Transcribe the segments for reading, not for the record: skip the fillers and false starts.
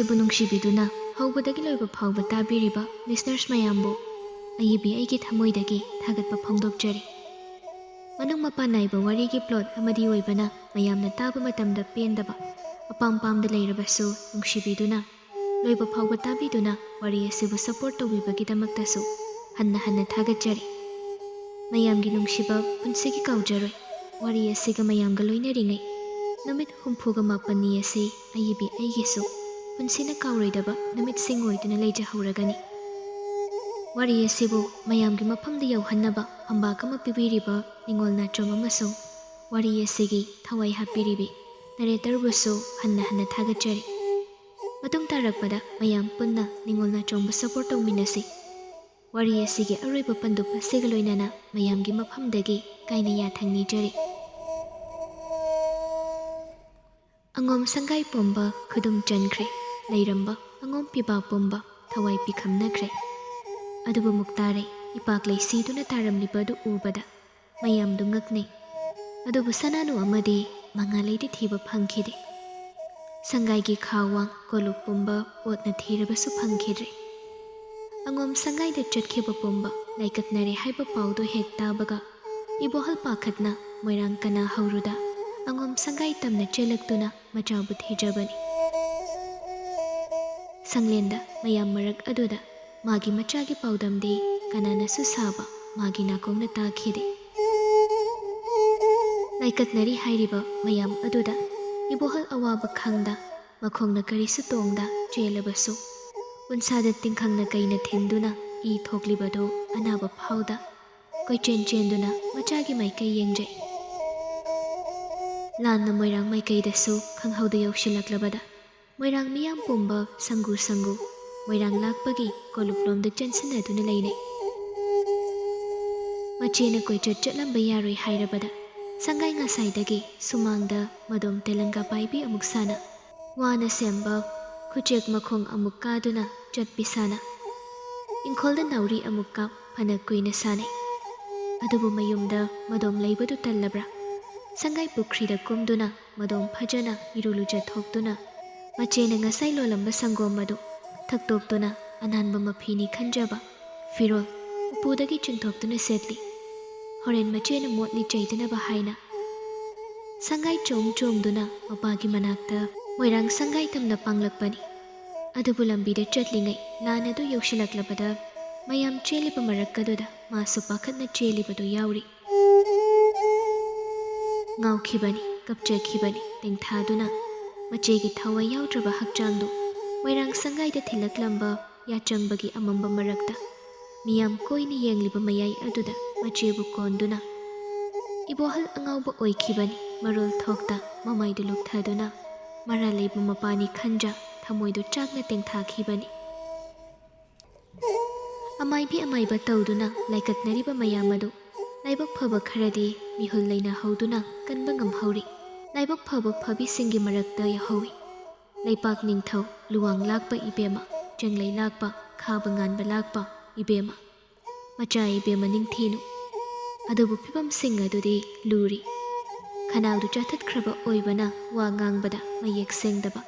ꯑꯁꯤꯕꯨ ꯅꯨꯡꯁꯤꯕꯤꯗꯨꯅ ꯍꯧꯕꯗꯒꯤ ꯂꯣꯏꯕ ꯐꯥꯎꯕ ꯇꯥꯕꯤꯔꯤꯕ ꯂꯤꯁꯅꯔꯁ ꯃꯌꯥꯝꯕꯨ ꯑꯏꯕꯤ ꯑꯩꯒꯤ ꯊꯃꯣꯏꯗꯒꯤ ꯊꯥꯒꯠꯄ ꯐꯣꯡꯗꯣꯛꯆꯔꯤ꯫ ꯃꯅꯨꯡ ꯃꯄꯥꯟ ꯅꯥꯏꯕ ꯋꯥꯔꯤꯒꯤ ꯄ꯭ꯂꯣꯠ ꯑꯃꯗꯤ ꯑꯣꯏꯕꯅ ꯃꯌꯥꯝꯅ ꯇꯥꯕ ꯃꯇꯝꯗ ꯄꯦꯟꯗꯕ ꯑꯄꯥꯝꯗ ꯂꯩꯔꯕꯁꯨ ꯅꯨꯡꯁꯤꯕꯤꯗꯨꯅ ꯂꯣꯏꯕ ꯐꯥꯎꯕ ꯇꯥꯕꯤꯗꯨꯅ ꯋꯥꯔꯤ ꯑꯁꯤꯕꯨ ꯁꯄꯣꯔꯠ ꯇꯧꯕꯤꯕꯒꯤꯗꯃꯛꯇꯁꯨ ꯍꯟꯅ ꯊꯥꯒꯠꯆꯔꯤ꯫ ꯃꯌꯥꯝꯒꯤ ꯅꯨꯡꯁꯤꯕ ꯄꯨꯟꯁꯤꯒꯤ ꯀꯥꯎꯖꯔꯣꯏ꯫ ꯋꯥꯔꯤ ꯑꯁꯤꯒ ꯃꯌꯥꯝꯒ ꯂꯣꯏꯅꯔꯤꯉꯩ ꯅꯨꯃꯤꯠ 64ꯅꯤ ꯑꯁꯤ ꯑꯏꯕꯤ ꯑꯩꯒꯤꯁꯨ ꯄꯨꯟꯁꯤꯅ ꯀꯥꯎꯔꯣꯏꯗꯕ ꯅꯨꯃꯤꯠꯁꯤꯡ ꯑꯣꯏꯗꯨꯅ ꯂꯩꯖꯍꯧꯔꯒꯅꯤ꯫ ꯋꯥꯔꯤ ꯑꯁꯤꯕꯨ ꯃꯌꯥꯝꯒꯤ ꯃꯐꯝꯗ ꯌꯧꯍꯟꯅꯕ ꯐꯝꯕꯥꯛ ꯑꯃ ꯄꯤꯕꯤꯔꯤꯕ ꯅꯤꯡꯉꯣꯜ ꯅꯥꯆꯣꯝ ꯑꯃꯁꯨꯡ ꯋꯥꯔꯤ ꯑꯁꯤꯒꯤ ꯊꯋꯥꯏ ꯍꯥꯞꯄꯤꯔꯤꯕꯤ ꯅꯔꯦꯇꯔꯕꯨꯁꯨ ꯍꯟꯅ ꯊꯥꯒꯠꯆꯔꯤ꯫ ꯃꯇꯨꯡ ꯇꯥꯔꯛꯄꯗ ꯃꯌꯥꯝ ꯄꯨꯟꯅ ꯅꯤꯡꯉꯣꯜ ꯅꯥꯆꯣꯝꯕꯨ ꯁꯄꯣꯔꯠ ꯇꯧꯃꯤꯟꯅꯁꯤ꯫ ꯋꯥꯔꯤ ꯑꯁꯤꯒꯤ ꯑꯔꯣꯏꯕ ꯄꯟꯗꯨꯞ ꯑꯁꯤꯒ ꯂꯣꯏꯅꯅ ꯃꯌꯥꯝꯒꯤ ꯃꯐꯝꯗꯒꯤ ꯀꯥꯏꯅ ꯌꯥꯊꯪ ꯅꯤꯖꯔꯤ꯫ ꯑꯉꯣꯝ ꯁꯪꯒꯥꯏ ꯄꯣꯝꯕ ꯈꯨꯗꯨꯝ ꯆꯟꯈ꯭ꯔꯦ, ꯂꯩꯔꯝꯕ ꯑꯉꯣꯝ ꯄꯤꯕꯥ ꯄꯨꯝꯕ ꯊꯋꯥꯏ ꯄꯤꯈꯝꯅꯈ꯭ꯔꯦ꯫ ꯑꯗꯨꯕꯨ ꯃꯨꯛꯇꯥꯔꯩ ꯏꯄꯥꯛ ꯂꯩꯁꯤꯗꯨꯅ ꯇꯥꯔꯝꯂꯤꯕꯗꯨ ꯎꯕꯗ ꯃꯌꯥꯝꯗꯨ ꯉꯛꯅꯩ꯫ ꯑꯗꯨꯕꯨ ꯁꯅꯥꯅꯨ ꯑꯃꯗꯤ ꯃꯉꯥꯂꯩꯗꯤ ꯊꯤꯕ ꯐꯪꯈꯤꯗꯦ꯫ ꯁꯪꯒꯥꯏꯒꯤ ꯈꯥꯋꯥꯡ ꯀꯣꯂꯨꯞ ꯄꯨꯝꯕ ꯑꯣꯠꯅ ꯊꯤꯔꯕꯁꯨ ꯐꯪꯈꯤꯗ꯭ꯔꯦ꯫ ꯑꯉꯣꯝ ꯁꯪꯒꯥꯏꯗ ꯆꯠꯈꯤꯕ ꯄꯨꯝꯕ ꯂꯥꯏꯀꯠꯅꯔꯦ ꯍꯥꯏꯕ ꯄꯥꯎꯗꯨ ꯍꯦꯛ ꯇꯥꯕꯒ ꯏꯕꯣꯍꯜ ꯄꯥꯈꯠꯅ ꯃꯣꯏꯔꯥꯡ ꯀꯅꯥ ꯍꯧꯔꯨꯗ ꯑꯉꯣꯝ ꯁꯪꯒꯥꯏ ꯇꯝꯅ ꯆꯦꯜꯂꯛꯇꯨꯅ ꯃꯆꯥꯕꯨ ꯊꯤꯖꯕꯅꯤ꯫ ꯁꯪꯂꯦꯟꯗ ꯃꯌꯥꯝ ꯃꯔꯛ ꯑꯗꯨꯗ ꯃꯥꯒꯤ ꯃꯆꯥꯒꯤ ꯄꯥꯎꯗꯝꯗꯤ ꯀꯅꯥꯅꯁꯨ ꯁꯥꯕ ꯃꯥꯒꯤ ꯅꯥꯀꯣꯡꯅ ꯇꯥꯈꯤꯗꯦ꯫ ꯂꯥꯏꯀꯠꯅꯔꯤ ꯍꯥꯏꯔꯤꯕ ꯃꯌꯥꯝ ꯑꯗꯨꯗ ꯏꯕꯣꯍꯜ ꯑꯋꯥꯕ ꯈꯪꯗ ꯃꯈꯣꯡꯅ ꯀꯔꯤꯁꯨ ꯇꯣꯡꯗ ꯆꯦꯜꯂꯕꯁꯨ ꯎꯟꯁꯥꯗ ꯇꯤꯡꯈꯪꯅ ꯀꯩꯅ ꯊꯤꯟꯗꯨꯅ ꯏ ꯊꯣꯛꯂꯤꯕꯗꯨ ꯑꯅꯥꯕ ꯐꯥꯎꯗ ꯀꯣꯏꯆꯦꯟ ꯆꯦꯟꯗꯨꯅ ꯃꯆꯥꯒꯤ ꯃꯥꯏꯀꯩ ꯌꯦꯡꯖꯩ꯫ ꯂꯥꯟꯅ ꯃꯣꯏꯔꯥꯡ ꯃꯥꯏꯀꯩꯗꯁꯨ ꯈꯪꯍꯧꯗ ꯌꯧꯁꯤꯜꯂꯛꯂꯕꯗ ꯃꯣꯏꯔꯥꯡ ꯃꯤꯌꯥꯝ ꯄꯨꯝꯕ ꯁꯪꯒꯨ ꯃꯣꯏꯔꯥꯡ ꯂꯥꯛꯄꯒꯤ ꯀꯣꯂꯨꯞꯂꯣꯝꯗ ꯆꯦꯟꯁꯤꯟꯅꯗꯨꯅ ꯂꯩꯅꯩ꯫ ꯃꯆꯦꯅ ꯀꯣꯏꯆꯠ ꯆꯠꯂꯝꯕ ꯌꯥꯔꯣꯏ ꯍꯥꯏꯔꯕꯗ ꯁꯪꯒꯥꯏ ꯉꯁꯥꯏꯗꯒꯤ ꯁꯨꯃꯥꯡꯗ ꯃꯗꯣꯝ ꯇꯦꯂꯪꯒꯥ ꯄꯥꯏꯕꯤ ꯑꯃꯨꯛ ꯁꯥꯅ ꯋꯥꯅ ꯁꯦꯝꯕ ꯈꯨꯆꯦꯛ ꯃꯈꯣꯡ ꯑꯃꯨꯛ ꯀꯥꯗꯨꯅ ꯆꯠꯄꯤ ꯁꯥꯅ ꯏꯪꯈꯣꯜꯗ ꯅꯥꯎꯔꯤ ꯑꯃꯨꯛ ꯀꯥꯞ ꯐꯅ ꯀꯨꯏꯅ ꯁꯥꯟꯅꯩ꯫ ꯑꯗꯨꯕꯨ ꯃꯌꯨꯝꯗ ꯃꯗꯣꯝ ꯂꯩꯕꯗꯨ ꯇꯜꯂꯕ꯭ꯔꯥ? ꯁꯪꯒꯥꯏ ꯄꯨꯈ꯭ꯔꯤꯗ ꯀꯨꯝꯗꯨꯅ ꯃꯗꯣꯝ ꯐꯖꯅ ꯏꯔꯨ ꯂꯨꯖꯊꯣꯛꯇꯨꯅ ꯃꯆꯦꯅ ꯉꯁꯥꯏ ꯂꯣꯜꯂꯝꯕ ꯁꯪꯒꯣꯝ ꯑꯗꯨ ꯊꯛꯇꯣꯛꯇꯨꯅ ꯑꯅꯥꯟꯕ ꯃꯐꯤꯅꯤ ꯈꯟꯖꯕ ꯐꯤꯔꯣꯜ ꯎꯄꯨꯗꯒꯤ ꯆꯤꯡꯊꯣꯛꯇꯨꯅ ꯁꯦꯠꯂꯤ꯫ ꯍꯣꯔꯦꯟ ꯃꯆꯦꯅ ꯃꯣꯠꯂꯤ ꯆꯩꯗꯅꯕ ꯍꯥꯏꯅ ꯁꯪꯒꯥꯏ ꯆꯣꯡꯗꯨꯅ ꯃꯄꯥꯒꯤ ꯃꯅꯥꯛꯇ ꯃꯣꯏꯔꯥꯡ ꯁꯪꯒꯥꯏ ꯇꯝꯅ ꯄꯥꯡꯂꯛꯄꯅꯤ꯫ ꯑꯗꯨꯕꯨ ꯂꯝꯕꯤꯗ ꯆꯠꯂꯤꯉꯩ ꯂꯥꯟ ꯑꯗꯨ ꯌꯧꯁꯤꯜꯂꯛꯂꯕꯗ ꯃꯌꯥꯝ ꯆꯦꯜꯂꯤꯕ ꯃꯔꯛ ꯑꯗꯨꯗ ꯃꯥꯁꯨ ꯄꯥꯈꯠꯅ ꯆꯦꯜꯂꯤꯕꯗꯨ ꯌꯥꯎꯔꯤ꯫ ꯉꯥꯎꯈꯤꯕꯅꯤ, ꯀꯞꯆꯈꯤꯕꯅꯤ ꯇꯦꯡꯊꯥꯗꯨꯅ ꯃꯆꯦꯒꯤ ꯊꯋꯥꯏ ꯌꯥꯎꯗ꯭ꯔꯕ ꯍꯛꯆꯥꯡꯗꯨ ꯃꯣꯏꯔꯥꯡ ꯁꯪꯒꯥꯏꯗ ꯊꯤꯜꯂꯛꯂꯝꯕ ꯌꯥꯆꯪꯕꯒꯤ ꯑꯃꯝꯕ ꯃꯔꯛꯇ ꯃꯤꯌꯥꯝ ꯀꯣꯏꯅ ꯌꯦꯡꯂꯤꯕ ꯃꯌꯥꯏ ꯑꯗꯨꯗ ꯃꯆꯦꯕꯨ ꯀꯣꯟꯗꯨꯅ ꯏꯕꯣꯍꯜ ꯑꯉꯥꯎꯕ ꯑꯣꯏꯈꯤꯕꯅꯤ꯫ ꯃꯔꯣꯜ ꯊꯣꯛꯇ ꯃꯃꯥꯏꯗꯨ ꯂꯨꯞꯊꯗꯨꯅ ꯃꯔꯥ ꯂꯩꯕ ꯃꯄꯥꯅꯤ ꯈꯟꯖ ꯊꯃꯣꯏꯗꯨ ꯆꯥꯛꯅ ꯇꯦꯡꯊꯥꯈꯤꯕꯅꯤ꯫ ꯑꯃꯥꯏꯕ ꯇꯧꯗꯨꯅ ꯂꯥꯏꯀꯠꯅꯔꯤꯕ ꯃꯌꯥꯝ ꯑꯗꯨ ꯂꯥꯏꯕꯛ ꯐꯕ ꯈꯔꯗꯤ ꯃꯤꯍꯨꯜ ꯂꯩꯅꯍꯧꯗꯨꯅ ꯀꯟꯕ ꯉꯝꯍꯧꯔꯤ꯫ ꯂꯥꯏꯕꯛ ꯐꯕ ꯐꯕꯤꯁꯤꯡꯒꯤ ꯃꯔꯛꯇ ꯌꯥꯎꯍꯧꯏ ꯂꯩꯄꯥꯛ ꯅꯤꯡꯊꯧ ꯂꯨꯋꯥꯡ ꯂꯥꯛꯄ ꯏꯕꯦꯝꯃ, ꯆꯦꯡꯂꯩ ꯂꯥꯛꯄ, ꯈꯥꯕ ꯉꯥꯟꯕ ꯂꯥꯛꯄ ꯏꯕꯦꯝꯃ, ꯃꯆꯥ ꯏꯕꯦꯝꯃ ꯅꯤꯡꯊꯤꯅꯨ꯫ ꯑꯗꯨꯕꯨ ꯐꯤꯕꯝꯁꯤꯡ ꯑꯗꯨꯗꯤ ꯂꯨꯔꯤ꯫ ꯈꯅꯥꯎꯗꯨ ꯆꯥꯊꯠꯈ꯭ꯔꯕ ꯑꯣꯏꯕꯅ ꯋꯥ ꯉꯥꯡꯕꯗ ꯃꯌꯦꯛ ꯁꯦꯡꯗꯕ,